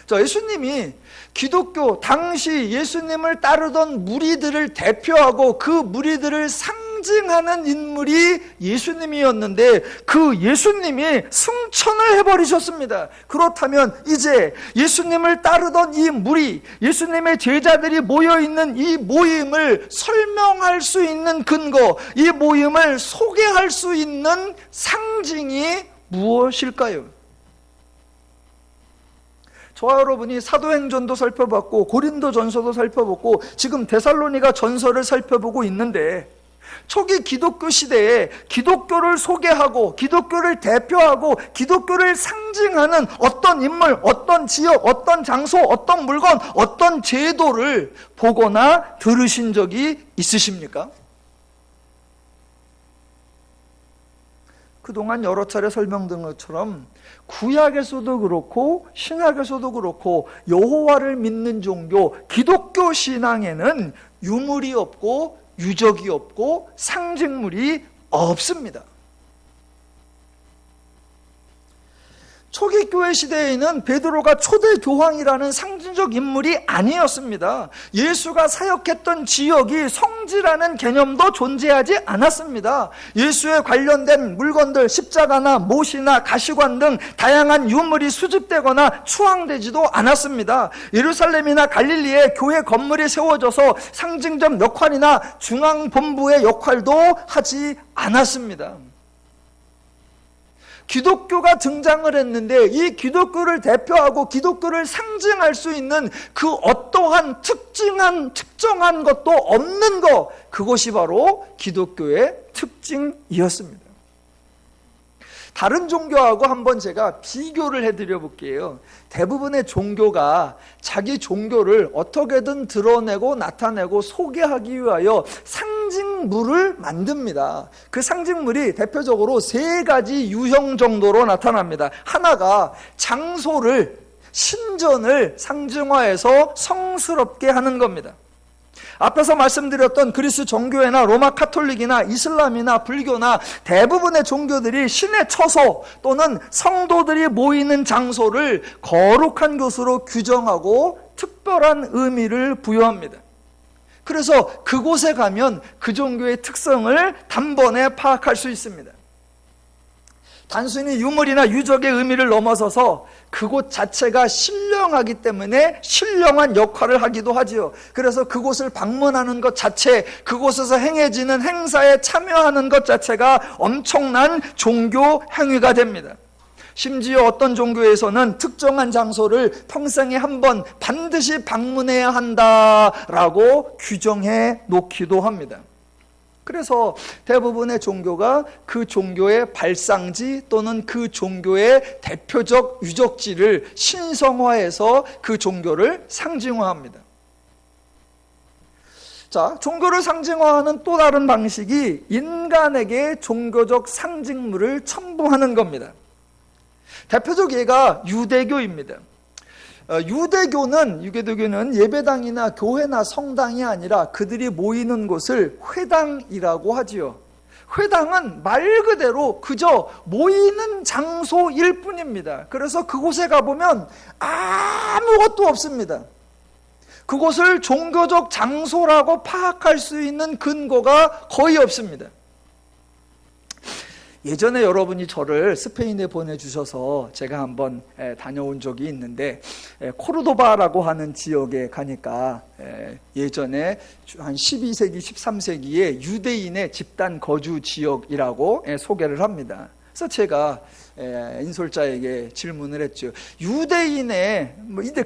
자, 예수님이 기독교 당시 예수님을 따르던 무리들을 대표하고 그 무리들을 상징하는 인물이 예수님이었는데 그 예수님이 승천을 해버리셨습니다. 그렇다면 이제 예수님을 따르던 이 무리, 예수님의 제자들이 모여있는 이 모임을 설명할 수 있는 근거, 이 모임을 소개할 수 있는 상징이 무엇일까요? 저와 여러분이 사도행전도 살펴봤고 고린도전서도 살펴봤고 지금 데살로니가 전서를 살펴보고 있는데 초기 기독교 시대에 기독교를 소개하고 기독교를 대표하고 기독교를 상징하는 어떤 인물, 어떤 지역, 어떤 장소, 어떤 물건, 어떤 제도를 보거나 들으신 적이 있으십니까? 그동안 여러 차례 설명드린 것처럼 구약에서도 그렇고 신약에서도 그렇고 여호와를 믿는 종교 기독교 신앙에는 유물이 없고 유적이 없고 상징물이 없습니다. 초기 교회 시대에는 베드로가 초대 교황이라는 상징적 인물이 아니었습니다. 예수가 사역했던 지역이 성지라는 개념도 존재하지 않았습니다. 예수에 관련된 물건들, 십자가나 못이나 가시관 등 다양한 유물이 수집되거나 추앙되지도 않았습니다. 예루살렘이나 갈릴리에 교회 건물이 세워져서 상징적 역할이나 중앙본부의 역할도 하지 않았습니다. 기독교가 등장을 했는데 이 기독교를 대표하고 기독교를 상징할 수 있는 그 어떠한 특정한 것도 없는 것, 그것이 바로 기독교의 특징이었습니다. 다른 종교하고 한번 제가 비교를 해드려 볼게요. 대부분의 종교가 자기 종교를 어떻게든 드러내고 나타내고 소개하기 위하여 상징물을 만듭니다. 그 상징물이 대표적으로 세 가지 유형 정도로 나타납니다. 하나가 장소를, 신전을 상징화해서 성스럽게 하는 겁니다. 앞에서 말씀드렸던 그리스 정교회나 로마 카톨릭이나 이슬람이나 불교나 대부분의 종교들이 신의 처소 또는 성도들이 모이는 장소를 거룩한 곳으로 규정하고 특별한 의미를 부여합니다. 그래서 그곳에 가면 그 종교의 특성을 단번에 파악할 수 있습니다. 단순히 유물이나 유적의 의미를 넘어서서 그곳 자체가 신령하기 때문에 신령한 역할을 하기도 하지요. 그래서 그곳을 방문하는 것 자체, 그곳에서 행해지는 행사에 참여하는 것 자체가 엄청난 종교 행위가 됩니다. 심지어 어떤 종교에서는 특정한 장소를 평생에 한 번 반드시 방문해야 한다라고 규정해 놓기도 합니다. 그래서 대부분의 종교가 그 종교의 발상지 또는 그 종교의 대표적 유적지를 신성화해서 그 종교를 상징화합니다. 자, 종교를 상징화하는 또 다른 방식이 인간에게 종교적 상징물을 첨부하는 겁니다. 대표적 예가 유대교입니다. 유대교는 예배당이나 교회나 성당이 아니라 그들이 모이는 곳을 회당이라고 하지요. 회당은 말 그대로 그저 모이는 장소일 뿐입니다. 그래서 그곳에 가보면 아무것도 없습니다. 그곳을 종교적 장소라고 파악할 수 있는 근거가 거의 없습니다. 예전에 여러분이 저를 스페인에 보내주셔서 제가 한번 다녀온 적이 있는데, 코르도바라고 하는 지역에 가니까 예전에 한 12세기, 13세기에 유대인의 집단 거주 지역이라고 소개를 합니다. 그래서 제가 인솔자에게 질문을 했죠. 유대인의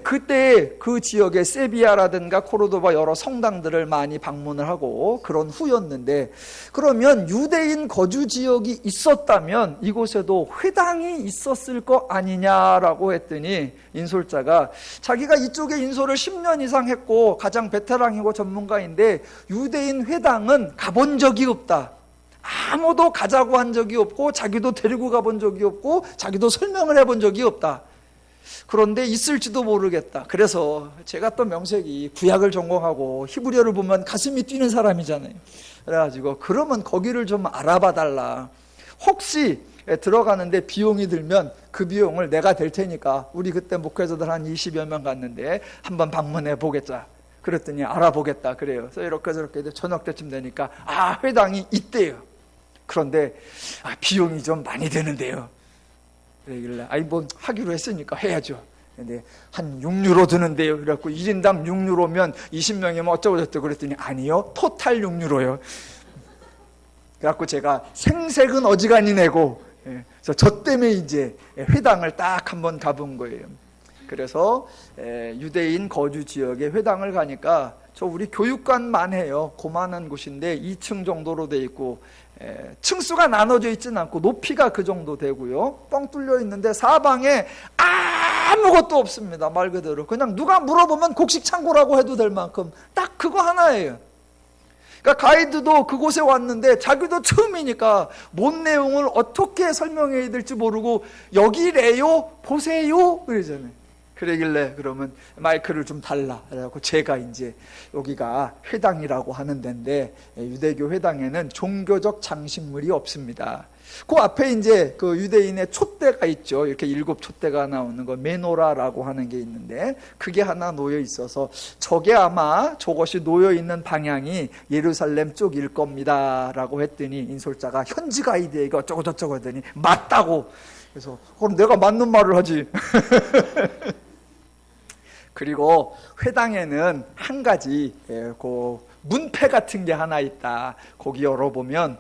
그때 그 지역의 세비야라든가 코르도바 여러 성당들을 많이 방문을 하고 그런 후였는데, 그러면 유대인 거주 지역이 있었다면 이곳에도 회당이 있었을 거 아니냐라고 했더니 인솔자가 자기가 이쪽에 인솔을 10년 이상 했고 가장 베테랑이고 전문가인데 유대인 회당은 가본 적이 없다. 아무도 가자고 한 적이 없고 자기도 데리고 가본 적이 없고 자기도 설명을 해본 적이 없다. 그런데 있을지도 모르겠다. 그래서 제가 또 명색이 구약을 전공하고 히브리어를 보면 가슴이 뛰는 사람이잖아요. 그래가지고 그러면 거기를 좀 알아봐 달라. 혹시 들어가는데 비용이 들면 그 비용을 내가 댈 테니까 우리 그때 목회자들 한 20여 명 갔는데 한번 방문해 보겠자. 그랬더니 알아보겠다 그래요. 그래서 이렇게 저렇게 저녁 때쯤 되니까 회당이 있대요. 그런데 비용이 좀 많이 드는데요. 그러길래 뭐 하기로 했으니까 해야죠. 근데 한 6유로 드는데요. 그래갖고 1인당 6유로면 20명이면 어쩌고 저쩌고 그랬더니 아니요, 토탈 6유로요. 그래갖고 제가 생색은 어지간히 내고, 그래서 저 때문에 이제 회당을 딱 한번 가본 거예요. 그래서 유대인 거주 지역에 회당을 가니까 저 우리 교육관만 해요. 고만한 곳인데 2층 정도로 돼 있고 층수가 나눠져 있지는 않고 높이가 그 정도 되고요. 뻥 뚫려 있는데 사방에 아무것도 없습니다. 말 그대로 그냥 누가 물어보면 곡식 창고라고 해도 될 만큼 딱 그거 하나예요. 그러니까 가이드도 그곳에 왔는데 자기도 처음이니까 뭔 내용을 어떻게 설명해야 될지 모르고 여기래요? 보세요? 그러잖아요. 그러길래 그러면 마이크를 좀 달라. 그래갖고 제가 이제 여기가 회당이라고 하는 데인데 유대교 회당에는 종교적 장식물이 없습니다. 그 앞에 이제 그 유대인의 촛대가 있죠. 이렇게 7 촛대가 나오는 거 메노라라고 하는 게 있는데 그게 하나 놓여 있어서 저게 아마 저것이 놓여 있는 방향이 예루살렘 쪽일 겁니다라고 했더니 인솔자가 현지 가이드에게 어쩌고 저쩌고 하더니 맞다고. 그래서 그럼 내가 맞는 말을 하지. 그리고 회당에는 한 가지 그 문패 같은 게 하나 있다. 거기 열어보면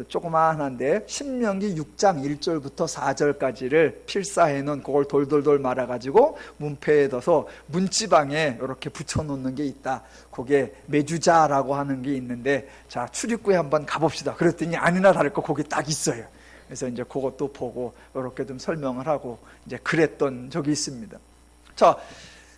조그마한데 신명기 6장 1절부터 4절까지를 필사해 놓은 그걸 돌돌돌 말아가지고 문패에 넣어서 문지방에 이렇게 붙여놓는 게 있다. 그게 메주자라고 하는 게 있는데 자 출입구에 한번 가봅시다. 그랬더니 아니나 다를까 거기 딱 있어요. 그래서 이제 그것도 보고 이렇게 좀 설명을 하고 이제 그랬던 적이 있습니다. 자,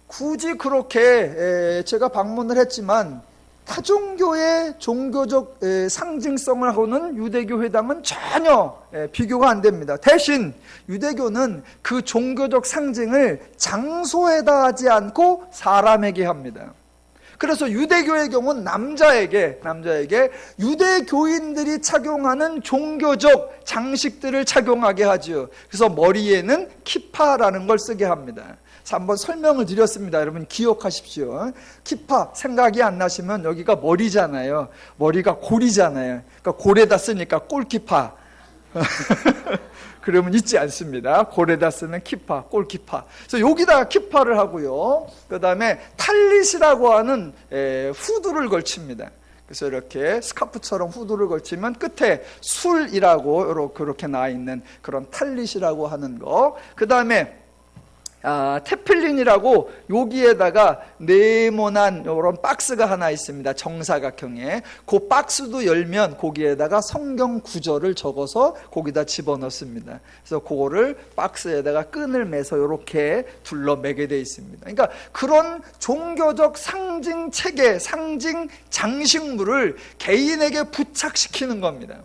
굳이 그렇게 제가 방문을 했지만 타종교의 종교적 상징성을 하고는 유대교 회당은 전혀 비교가 안 됩니다. 대신 유대교는 그 종교적 상징을 장소에다 하지 않고 사람에게 합니다. 그래서 유대교의 경우는 남자에게 유대교인들이 착용하는 종교적 장식들을 착용하게 하죠. 그래서 머리에는 키파라는 걸 쓰게 합니다. 한번 설명을 드렸습니다. 여러분 기억하십시오. 키파 생각이 안 나시면 여기가 머리잖아요. 머리가 골이잖아요. 그러니까 골에다 쓰니까 골키파. 그러면 잊지 않습니다. 골에다 쓰는 키파, 골키파. 그래서 여기다가 키파를 하고요. 그 다음에 탈릿이라고 하는 후드를 걸칩니다. 그래서 이렇게 스카프처럼 후드를 걸치면 끝에 술이라고 이렇게 나와 있는 그런 탈릿이라고 하는 거. 그 다음에 테플린이라고 여기에다가 네모난 이런 박스가 하나 있습니다. 정사각형에. 그 박스도 열면 거기에다가 성경 구절을 적어서 거기다 집어넣습니다. 그래서 그거를 박스에다가 끈을 매서 이렇게 둘러매게 되어 있습니다. 그러니까 그런 종교적 상징 체계, 상징 장식물을 개인에게 부착시키는 겁니다.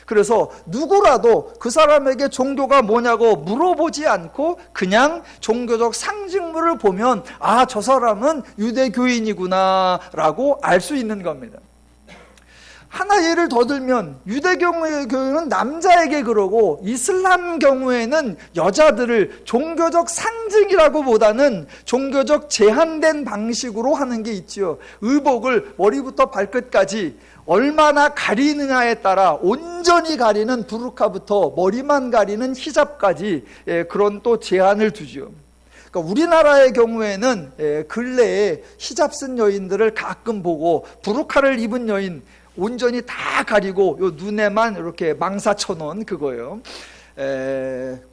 그래서 누구라도 그 사람에게 종교가 뭐냐고 물어보지 않고 그냥 종교적 상징물을 보면 아, 저 사람은 유대교인이구나 라고 알 수 있는 겁니다. 하나 예를 더 들면 유대교의 교회는 남자에게 그러고 이슬람 경우에는 여자들을 종교적 상징이라고 보다는 종교적 제한된 방식으로 하는 게 있지요. 의복을 머리부터 발끝까지 얼마나 가리느냐에 따라 온전히 가리는 부르카부터 머리만 가리는 히잡까지 그런 또 제한을 두죠. 그러니까 우리나라의 경우에는 근래에 히잡 쓴 여인들을 가끔 보고 부르카를 입은 여인 온전히 다 가리고 요 눈에만 이렇게 망사 쳐놓은 그거예요.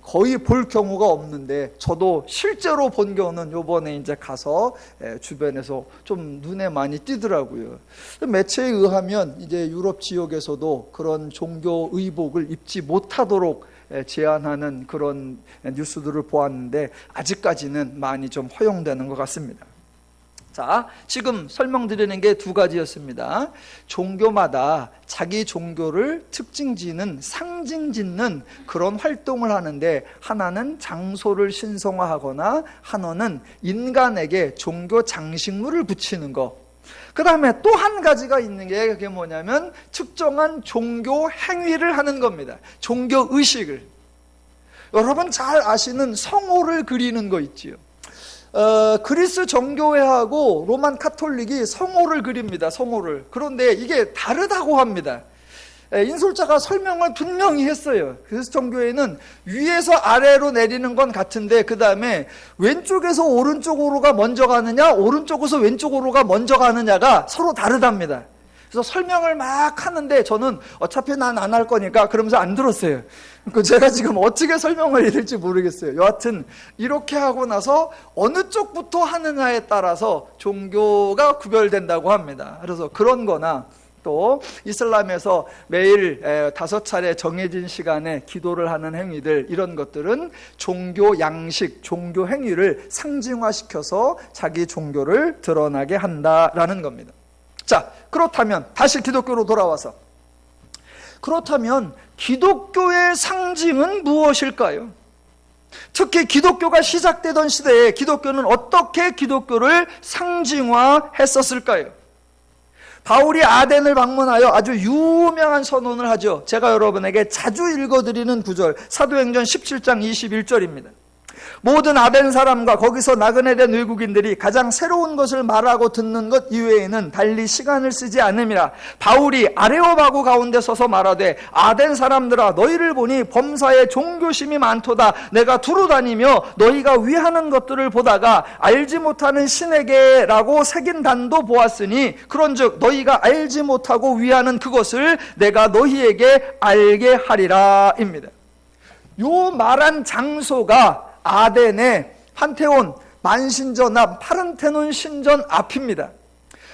거의 볼 경우가 없는데 저도 실제로 본 경우는 요번에 이제 가서 주변에서 좀 눈에 많이 띄더라고요. 매체에 의하면 이제 유럽 지역에서도 그런 종교 의복을 입지 못하도록 제한하는 그런 뉴스들을 보았는데 아직까지는 많이 좀 허용되는 것 같습니다. 자, 지금 설명드리는 게 2가지였습니다. 종교마다 자기 종교를 특징 짓는, 상징 짓는 그런 활동을 하는데 하나는 장소를 신성화하거나 하나는 인간에게 종교 장식물을 붙이는 거. 그 다음에 또 한 가지가 있는 게 그게 뭐냐면 특정한 종교 행위를 하는 겁니다. 종교 의식을. 여러분 잘 아시는 성호를 그리는 거 있지요. 그리스 정교회하고 로만 카톨릭이 성호를 그립니다. 성호를. 그런데 이게 다르다고 합니다. 인솔자가 설명을 분명히 했어요. 그리스 정교회는 위에서 아래로 내리는 건 같은데 그 다음에 왼쪽에서 오른쪽으로가 먼저 가느냐 오른쪽에서 왼쪽으로가 먼저 가느냐가 서로 다르답니다. 그래서 설명을 막 하는데 저는 어차피 난 안 할 거니까 그러면서 안 들었어요. 제가 지금 어떻게 설명을 해야 될지 모르겠어요. 여하튼 이렇게 하고 나서 어느 쪽부터 하느냐에 따라서 종교가 구별된다고 합니다. 그래서 그런 거나 또 이슬람에서 매일 5차례 정해진 시간에 기도를 하는 행위들 이런 것들은 종교 양식, 종교 행위를 상징화시켜서 자기 종교를 드러나게 한다라는 겁니다. 자, 그렇다면 다시 기독교로 돌아와서, 그렇다면 기독교의 상징은 무엇일까요? 특히 기독교가 시작되던 시대에 기독교는 어떻게 기독교를 상징화했었을까요? 바울이 아덴을 방문하여 아주 유명한 선언을 하죠. 제가 여러분에게 자주 읽어드리는 구절, 사도행전 17장 21절입니다. 모든 아덴 사람과 거기서 나그네된 외국인들이 가장 새로운 것을 말하고 듣는 것 이외에는 달리 시간을 쓰지 않음이라. 바울이 아레오바고 가운데 서서 말하되, 아덴 사람들아, 너희를 보니 범사에 종교심이 많도다. 내가 두루 다니며 너희가 위하는 것들을 보다가 알지 못하는 신에게라고 새긴 단도 보았으니, 그런즉 너희가 알지 못하고 위하는 그것을 내가 너희에게 알게 하리라 입니다. 요 말한 장소가 아덴의 판테온 만신전 앞 파르테논 신전 앞입니다.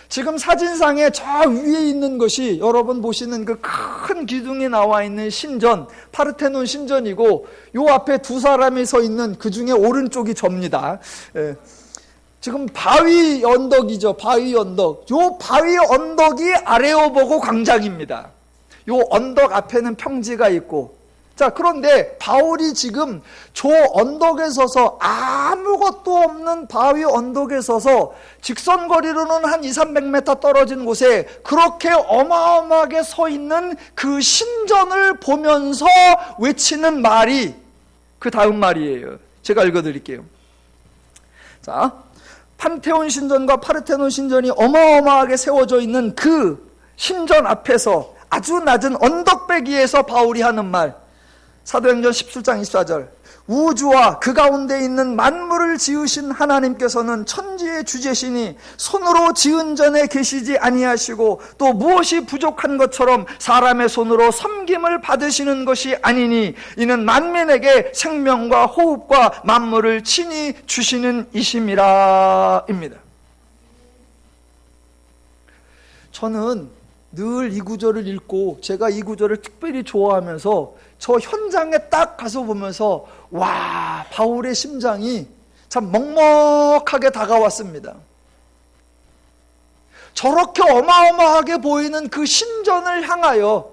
지금 사진상에 저 위에 있는 것이 여러분 보시는 그 큰 기둥이 나와 있는 신전, 파르테논 신전이고, 요 앞에 두 사람이 서 있는 그 중에 오른쪽이 접니다. 지금 바위 언덕이죠. 바위 언덕. 요 바위 언덕이 아레오보고 광장입니다. 요 언덕 앞에는 평지가 있고, 자, 그런데 바울이 지금 저 언덕에 서서, 아무것도 없는 바위 언덕에 서서 직선거리로는 한 200~300m 떨어진 곳에 그렇게 어마어마하게 서 있는 그 신전을 보면서 외치는 말이 그 다음 말이에요. 제가 읽어드릴게요. 자, 판테온 신전과 파르테논 신전이 어마어마하게 세워져 있는 그 신전 앞에서 아주 낮은 언덕배기에서 바울이 하는 말, 사도행전 17장 24절, 우주와 그 가운데 있는 만물을 지으신 하나님께서는 천지의 주제시니 손으로 지은 전에 계시지 아니하시고 또 무엇이 부족한 것처럼 사람의 손으로 섬김을 받으시는 것이 아니니 이는 만민에게 생명과 호흡과 만물을 친히 주시는 이심이라 입니다. 저는 늘 이 구절을 읽고 제가 이 구절을 특별히 좋아하면서 저 현장에 딱 가서 보면서, 와, 바울의 심장이 참 먹먹하게 다가왔습니다. 저렇게 어마어마하게 보이는 그 신전을 향하여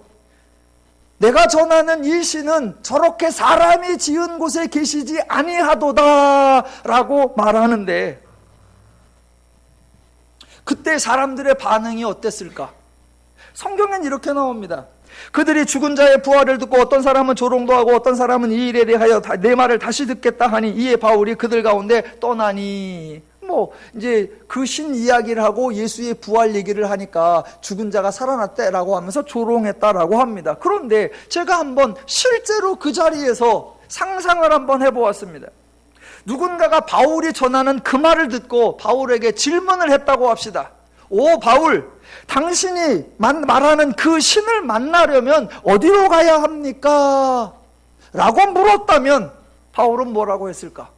내가 전하는 이 시는 저렇게 사람이 지은 곳에 계시지 아니하도다 라고 말하는데, 그때 사람들의 반응이 어땠을까? 성경엔 이렇게 나옵니다. 그들이 죽은 자의 부활을 듣고 어떤 사람은 조롱도 하고 어떤 사람은 이 일에 대하여 내 말을 다시 듣겠다 하니 이에 바울이 그들 가운데 떠나니, 이제 그 신 이야기를 하고 예수의 부활 얘기를 하니까 죽은 자가 살아났대라고 하면서 조롱했다라고 합니다. 그런데 제가 한번 실제로 그 자리에서 상상을 한번 해보았습니다. 누군가가 바울이 전하는 그 말을 듣고 바울에게 질문을 했다고 합시다. 오, 바울, 당신이 말하는 그 신을 만나려면 어디로 가야 합니까? 라고 물었다면 바울은 뭐라고 했을까?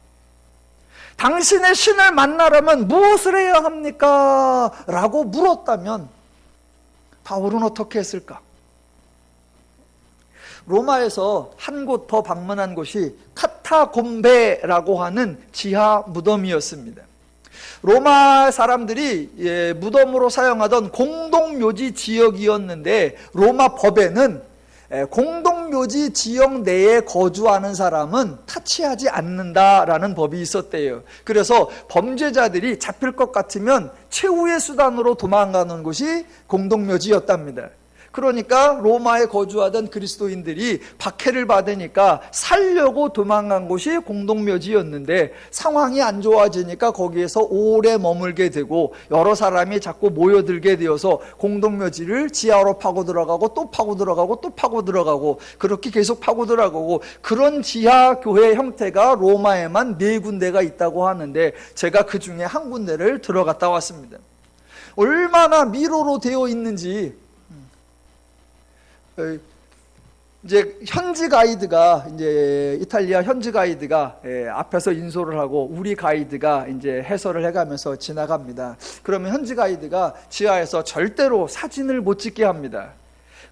당신의 신을 만나려면 무엇을 해야 합니까? 라고 물었다면 바울은 어떻게 했을까? 로마에서 한 곳 더 방문한 곳이 카타콤베라고 하는 지하 무덤이었습니다. 로마 사람들이 무덤으로 사용하던 공동묘지 지역이었는데, 로마 법에는 공동묘지 지역 내에 거주하는 사람은 타치하지 않는다라는 법이 있었대요. 그래서 범죄자들이 잡힐 것 같으면 최후의 수단으로 도망가는 곳이 공동묘지였답니다. 그러니까 로마에 거주하던 그리스도인들이 박해를 받으니까 살려고 도망간 곳이 공동묘지였는데, 상황이 안 좋아지니까 거기에서 오래 머물게 되고 여러 사람이 자꾸 모여들게 되어서 공동묘지를 지하로 파고 들어가고 또 파고 들어가고 또 파고 들어가고 그렇게 계속 파고 들어가고, 그런 지하 교회 형태가 로마에만 4군데가 있다고 하는데 제가 그 중에 한 군데를 들어갔다 왔습니다. 얼마나 미로로 되어 있는지, 이제 현지 가이드가, 이제 이탈리아 현지 가이드가 앞에서 인솔을 하고 우리 가이드가 이제 해설을 해가면서 지나갑니다. 그러면 현지 가이드가 지하에서 절대로 사진을 못 찍게 합니다.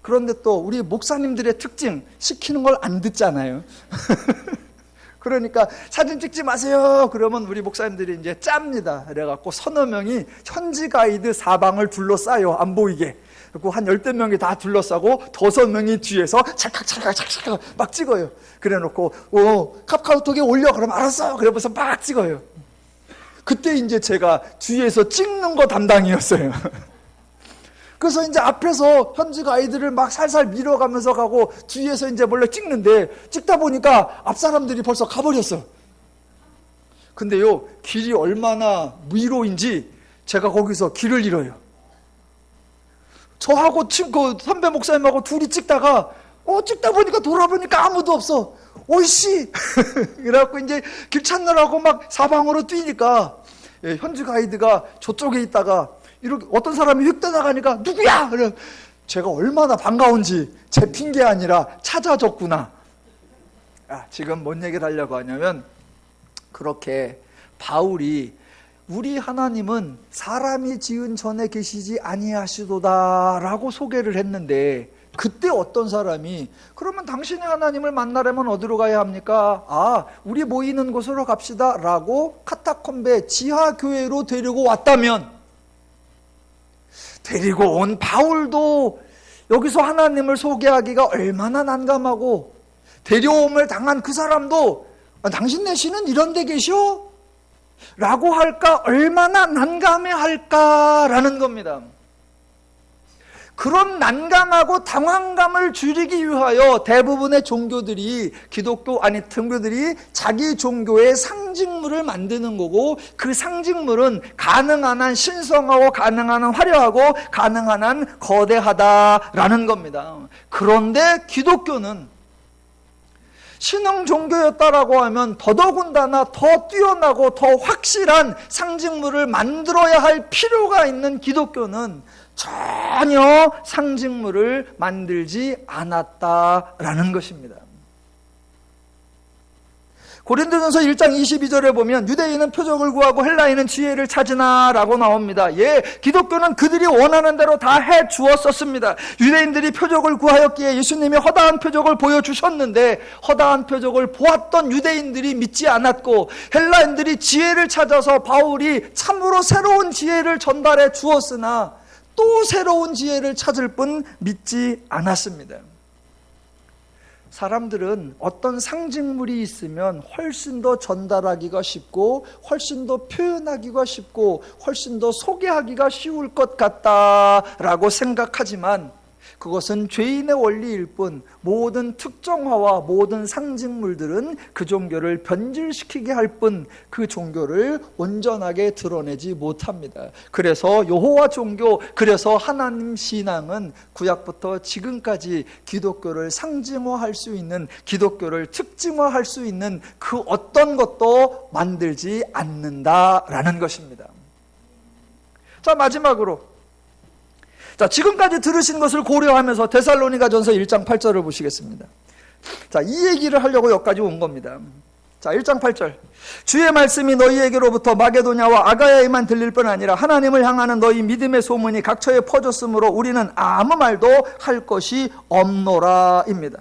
그런데 또 우리 목사님들의 특징, 시키는 걸 안 듣잖아요. 그러니까 사진 찍지 마세요. 그러면 우리 목사님들이 이제 짭니다. 그래갖고 서너 명이 현지 가이드 사방을 둘러싸요. 안 보이게. 그리고 한 10대 명이 다 둘러싸고 5명이 뒤에서 찰칵 막 찍어요. 그래 놓고 카카오톡에 올려. 그럼 알았어요. 그러면서 막 찍어요. 그때 이제 제가 뒤에서 찍는 거 담당이었어요. 그래서 이제 앞에서 현지 가이드를 막 살살 밀어가면서 가고 뒤에서 이제 몰래 찍는데 찍다 보니까 앞 사람들이 벌써 가버렸어. 근데요, 길이 얼마나 미로인지 제가 거기서 길을 잃어요. 저하고 그 선배 목사님하고 둘이 찍다가 찍다 보니까 돌아보니까 아무도 없어. 오이씨! 그래갖고 이제 길 찾느라고 막 사방으로 뛰니까 현지 가이드가 저쪽에 있다가 이렇게 어떤 사람이 휙 떠나가니까 누구야? 그래 제가 얼마나 반가운지 제 핑계 아니라 찾아줬구나. 지금 뭔 얘기를 하려고 하냐면 그렇게 바울이 우리 하나님은 사람이 지은 전에 계시지 아니하시도다 라고 소개를 했는데 그때 어떤 사람이 그러면 당신이 하나님을 만나려면 어디로 가야 합니까? 우리 모이는 곳으로 갑시다 라고 카타콤베 지하교회로 데리고 왔다면 데리고 온 바울도 여기서 하나님을 소개하기가 얼마나 난감하고 데려옴을 당한 그 사람도 당신 내시는 이런 데 계셔? 라고 할까 얼마나 난감해 할까라는 겁니다. 그런 난감하고 당황감을 줄이기 위하여 대부분의 종교들이 등교들이 자기 종교의 상징물을 만드는 거고 그 상징물은 가능한 한 신성하고 가능한 한 화려하고 가능한 한 거대하다라는 겁니다. 그런데 기독교는 신흥 종교였다라고 하면 더더군다나 더 뛰어나고 더 확실한 상징물을 만들어야 할 필요가 있는 기독교는 전혀 상징물을 만들지 않았다라는 것입니다. 고린도전서 1장 22절에 보면 유대인은 표적을 구하고 헬라인은 지혜를 찾으나 라고 나옵니다. 기독교는 그들이 원하는 대로 다 해주었었습니다. 유대인들이 표적을 구하였기에 예수님이 허다한 표적을 보여주셨는데 허다한 표적을 보았던 유대인들이 믿지 않았고 헬라인들이 지혜를 찾아서 바울이 참으로 새로운 지혜를 전달해 주었으나 또 새로운 지혜를 찾을 뿐 믿지 않았습니다. 사람들은 어떤 상징물이 있으면 훨씬 더 전달하기가 쉽고 훨씬 더 표현하기가 쉽고 훨씬 더 소개하기가 쉬울 것 같다라고 생각하지만 그것은 죄인의 원리일 뿐 모든 특정화와 모든 상징물들은 그 종교를 변질시키게 할 뿐 그 종교를 온전하게 드러내지 못합니다. 그래서 여호와 종교, 그래서 하나님 신앙은 구약부터 지금까지 기독교를 상징화할 수 있는, 기독교를 특징화할 수 있는 그 어떤 것도 만들지 않는다라는 것입니다. 자, 마지막으로 지금까지 들으신 것을 고려하면서 데살로니가전서 1장 8절을 보시겠습니다. 이 얘기를 하려고 여기까지 온 겁니다. 1장 8절. 주의 말씀이 너희에게로부터 마게도냐와 아가야에만 들릴 뿐 아니라 하나님을 향하는 너희 믿음의 소문이 각처에 퍼졌으므로 우리는 아무 말도 할 것이 없노라입니다.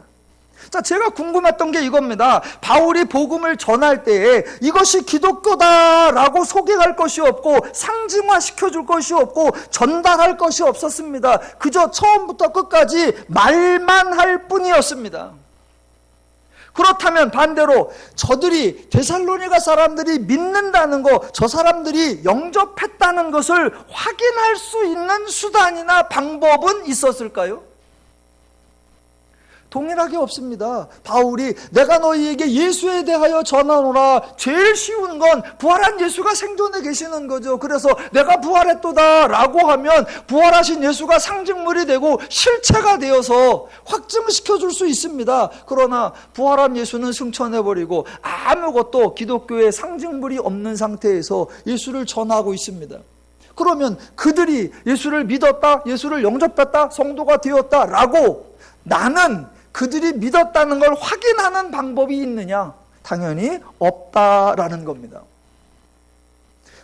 제가 궁금했던 게 이겁니다. 바울이 복음을 전할 때에 이것이 기독교다라고 소개할 것이 없고 상징화시켜줄 것이 없고 전달할 것이 없었습니다. 그저 처음부터 끝까지 말만 할 뿐이었습니다. 그렇다면 반대로 저들이 데살로니가 사람들이 믿는다는 거, 저 사람들이 영접했다는 것을 확인할 수 있는 수단이나 방법은 있었을까요? 동일하게 없습니다. 바울이 내가 너희에게 예수에 대하여 전하노라. 제일 쉬운 건 부활한 예수가 생존해 계시는 거죠. 그래서 내가 부활했도다 라고 하면 부활하신 예수가 상징물이 되고 실체가 되어서 확증시켜줄 수 있습니다. 그러나 부활한 예수는 승천해버리고 아무것도 기독교의 상징물이 없는 상태에서 예수를 전하고 있습니다. 그러면 그들이 예수를 믿었다, 예수를 영접했다, 성도가 되었다 라고 나는 그들이 믿었다는 걸 확인하는 방법이 있느냐? 당연히 없다라는 겁니다.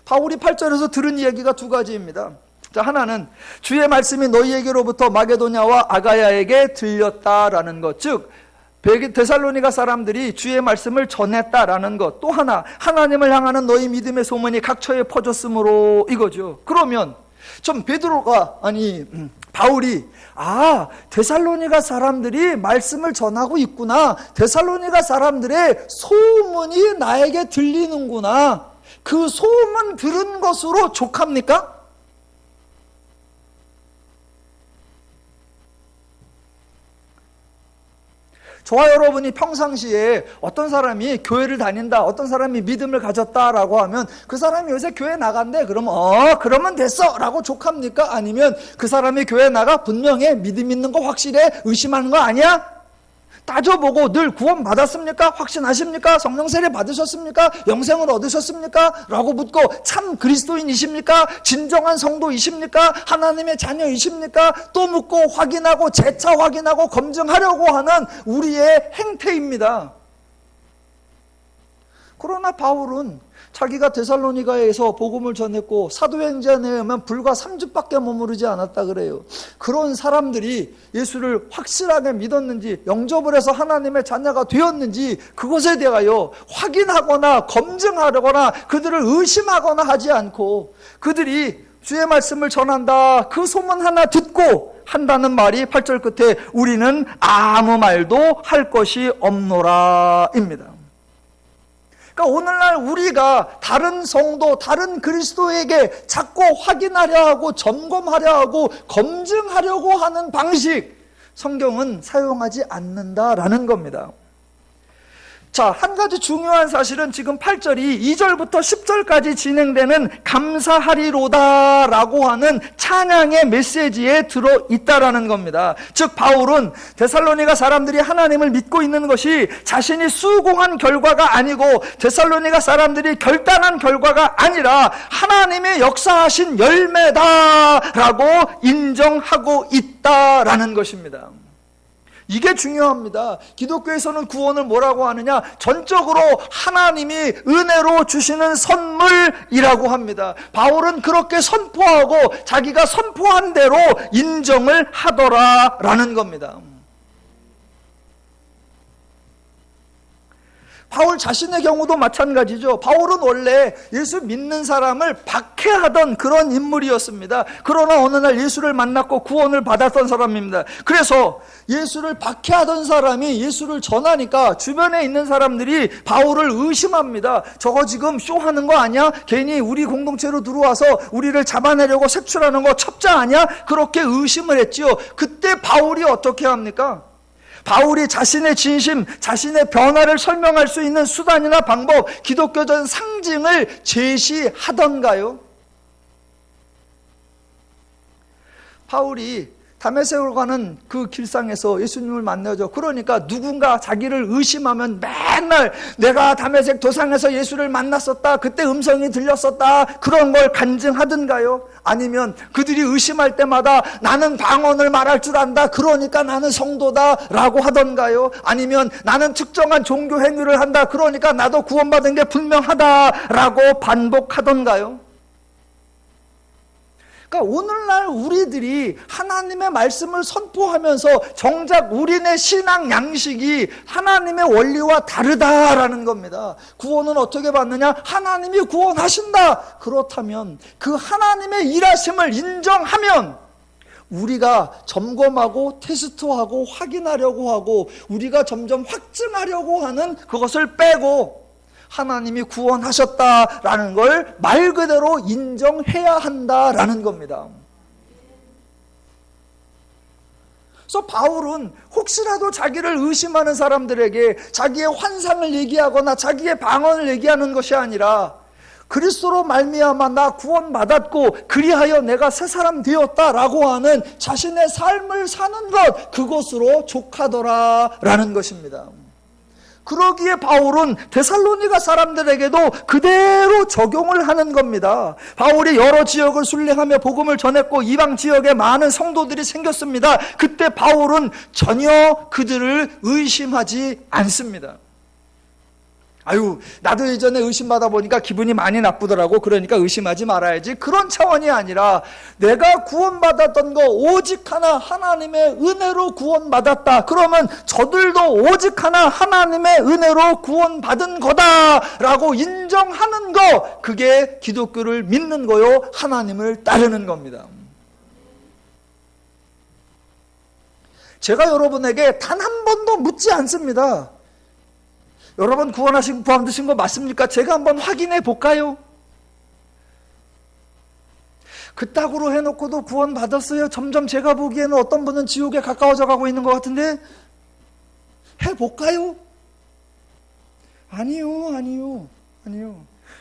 바울이 8절에서 들은 이야기가 두 가지입니다. 하나는 주의 말씀이 너희에게로부터 마게도냐와 아가야에게 들렸다라는 것, 즉 데살로니가 사람들이 주의 말씀을 전했다라는 것, 또 하나 하나님을 향하는 너희 믿음의 소문이 각처에 퍼졌으므로 이거죠. 그러면 좀 바울이 데살로니가 사람들이 말씀을 전하고 있구나, 데살로니가 사람들의 소문이 나에게 들리는구나, 그 소문 들은 것으로 족합니까? 저와 여러분이 평상시에 어떤 사람이 교회를 다닌다, 어떤 사람이 믿음을 가졌다라고 하면 그 사람이 요새 교회 나간대, 그러면 됐어 라고 족합니까? 아니면 그 사람이 교회 나가 분명해, 믿음 있는 거 확실해, 의심하는 거 아니야? 따져보고 늘 구원 받았습니까? 확신하십니까? 성령 세례 받으셨습니까? 영생을 얻으셨습니까? 라고 묻고 참 그리스도인이십니까? 진정한 성도이십니까? 하나님의 자녀이십니까? 또 묻고 확인하고 재차 확인하고 검증하려고 하는 우리의 행태입니다. 그러나 바울은 자기가 데살로니가에서 복음을 전했고 사도행전에 의하면 불과 3주밖에 머무르지 않았다 그래요. 그런 사람들이 예수를 확실하게 믿었는지, 영접을 해서 하나님의 자녀가 되었는지, 그것에 대하여 확인하거나 검증하거나 그들을 의심하거나 하지 않고, 그들이 주의 말씀을 전한다, 그 소문 하나 듣고 한다는 말이 8절 끝에 우리는 아무 말도 할 것이 없노라 입니다. 그러니까 오늘날 우리가 다른 성도, 다른 그리스도에게 자꾸 확인하려 하고 점검하려 하고 검증하려고 하는 방식, 성경은 사용하지 않는다라는 겁니다. 자, 한 가지 중요한 사실은 지금 8절이 2절부터 10절까지 진행되는 감사하리로다 라고 하는 찬양의 메시지에 들어있다라는 겁니다. 즉 바울은 데살로니가 사람들이 하나님을 믿고 있는 것이 자신이 수고한 결과가 아니고 데살로니가 사람들이 결단한 결과가 아니라 하나님의 역사하신 열매다라고 인정하고 있다라는 것입니다. 이게 중요합니다. 기독교에서는 구원을 뭐라고 하느냐? 전적으로 하나님이 은혜로 주시는 선물이라고 합니다. 바울은 그렇게 선포하고 자기가 선포한 대로 인정을 하더라라는 겁니다. 바울 자신의 경우도 마찬가지죠. 바울은 원래 예수 믿는 사람을 박해하던 그런 인물이었습니다. 그러나 어느 날 예수를 만났고 구원을 받았던 사람입니다. 그래서 예수를 박해하던 사람이 예수를 전하니까 주변에 있는 사람들이 바울을 의심합니다. 저거 지금 쇼하는 거 아니야? 괜히 우리 공동체로 들어와서 우리를 잡아내려고 색출하는 거 첩자 아니야? 그렇게 의심을 했지요. 그때 바울이 어떻게 합니까? 바울이 자신의 진심, 자신의 변화를 설명할 수 있는 수단이나 방법, 기독교적 상징을 제시하던가요? 바울이 다메섹으로 가는 그 길상에서 예수님을 만나죠. 그러니까 누군가 자기를 의심하면 맨날 내가 다메섹 도상에서 예수를 만났었다, 그때 음성이 들렸었다, 그런 걸 간증하던가요? 아니면 그들이 의심할 때마다 나는 방언을 말할 줄 안다, 그러니까 나는 성도다 라고 하던가요? 아니면 나는 특정한 종교 행위를 한다, 그러니까 나도 구원받은 게 분명하다 라고 반복하던가요? 그러니까 오늘날 우리들이 하나님의 말씀을 선포하면서 정작 우리네 신앙 양식이 하나님의 원리와 다르다라는 겁니다. 구원은 어떻게 받느냐? 하나님이 구원하신다. 그렇다면 그 하나님의 일하심을 인정하면 우리가 점검하고 테스트하고 확인하려고 하고 우리가 점점 확증하려고 하는 그것을 빼고 하나님이 구원하셨다라는 걸 말 그대로 인정해야 한다라는 겁니다. 그래서 바울은 혹시라도 자기를 의심하는 사람들에게 자기의 환상을 얘기하거나 자기의 방언을 얘기하는 것이 아니라 그리스도로 말미암아 나 구원받았고 그리하여 내가 새 사람 되었다라고 하는 자신의 삶을 사는 것, 그것으로 족하더라라는 것입니다. 그러기에 바울은 데살로니가 사람들에게도 그대로 적용을 하는 겁니다. 바울이 여러 지역을 순례하며 복음을 전했고 이방 지역에 많은 성도들이 생겼습니다. 그때 바울은 전혀 그들을 의심하지 않습니다. 아유, 나도 예전에 의심받아 보니까 기분이 많이 나쁘더라고. 그러니까 의심하지 말아야지. 그런 차원이 아니라 내가 구원받았던 거 오직 하나 하나님의 은혜로 구원받았다. 그러면 저들도 오직 하나 하나님의 은혜로 구원받은 거다라고 인정하는 거, 그게 기독교를 믿는 거요, 하나님을 따르는 겁니다. 제가 여러분에게 단 한 번도 묻지 않습니다. 여러분 구원 받으신 거 맞습니까? 제가 한번 확인해 볼까요? 그따구로 해놓고도 구원 받았어요. 점점 제가 보기에는 어떤 분은 지옥에 가까워져 가고 있는 것 같은데, 해볼까요? 아니요.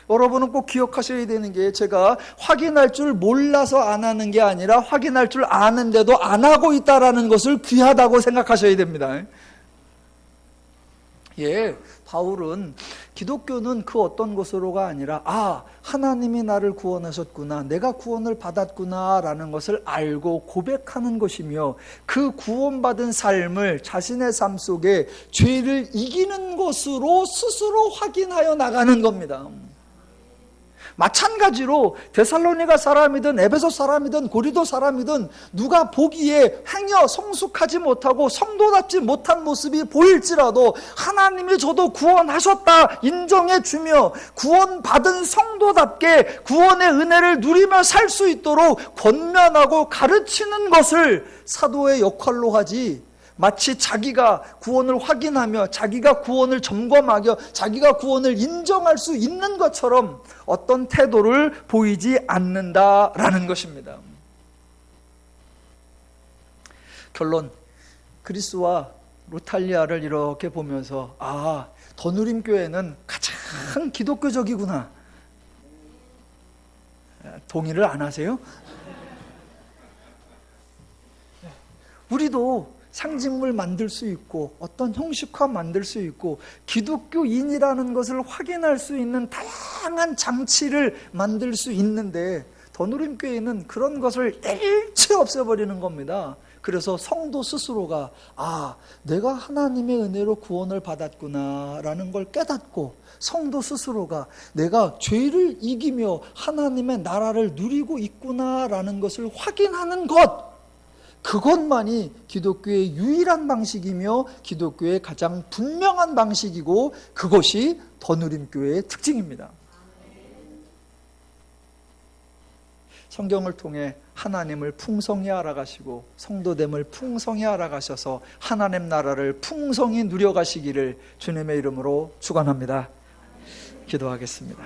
여러분은 꼭 기억하셔야 되는 게, 제가 확인할 줄 몰라서 안 하는 게 아니라 확인할 줄 아는데도 안 하고 있다는 것을 귀하다고 생각하셔야 됩니다. 예, 바울은 기독교는 그 어떤 것으로가 아니라, 하나님이 나를 구원하셨구나, 내가 구원을 받았구나 라는 것을 알고 고백하는 것이며, 그 구원받은 삶을 자신의 삶 속에 죄를 이기는 것으로 스스로 확인하여 나가는 겁니다. 마찬가지로 데살로니가 사람이든 에베소 사람이든 고린도 사람이든 누가 보기에 행여 성숙하지 못하고 성도답지 못한 모습이 보일지라도 하나님이 저도 구원하셨다 인정해 주며 구원받은 성도답게 구원의 은혜를 누리며 살 수 있도록 권면하고 가르치는 것을 사도의 역할로 하지, 마치 자기가 구원을 확인하며 자기가 구원을 점검하며 자기가 구원을 인정할 수 있는 것처럼 어떤 태도를 보이지 않는다라는 것입니다. 결론, 그리스와 루탈리아를 이렇게 보면서 더누림교회는 가장 기독교적이구나. 동의를 안 하세요? 우리도 상징물 만들 수 있고 어떤 형식화 만들 수 있고 기독교인이라는 것을 확인할 수 있는 다양한 장치를 만들 수 있는데, 더누림교회는 그런 것을 일체 없애버리는 겁니다. 그래서 성도 스스로가 내가 하나님의 은혜로 구원을 받았구나 라는 걸 깨닫고, 성도 스스로가 내가 죄를 이기며 하나님의 나라를 누리고 있구나 라는 것을 확인하는 것, 그것만이 기독교의 유일한 방식이며 기독교의 가장 분명한 방식이고, 그것이 더누림교회의 특징입니다. 성경을 통해 하나님을 풍성히 알아가시고 성도됨을 풍성히 알아가셔서 하나님 나라를 풍성히 누려가시기를 주님의 이름으로 축원합니다. 기도하겠습니다.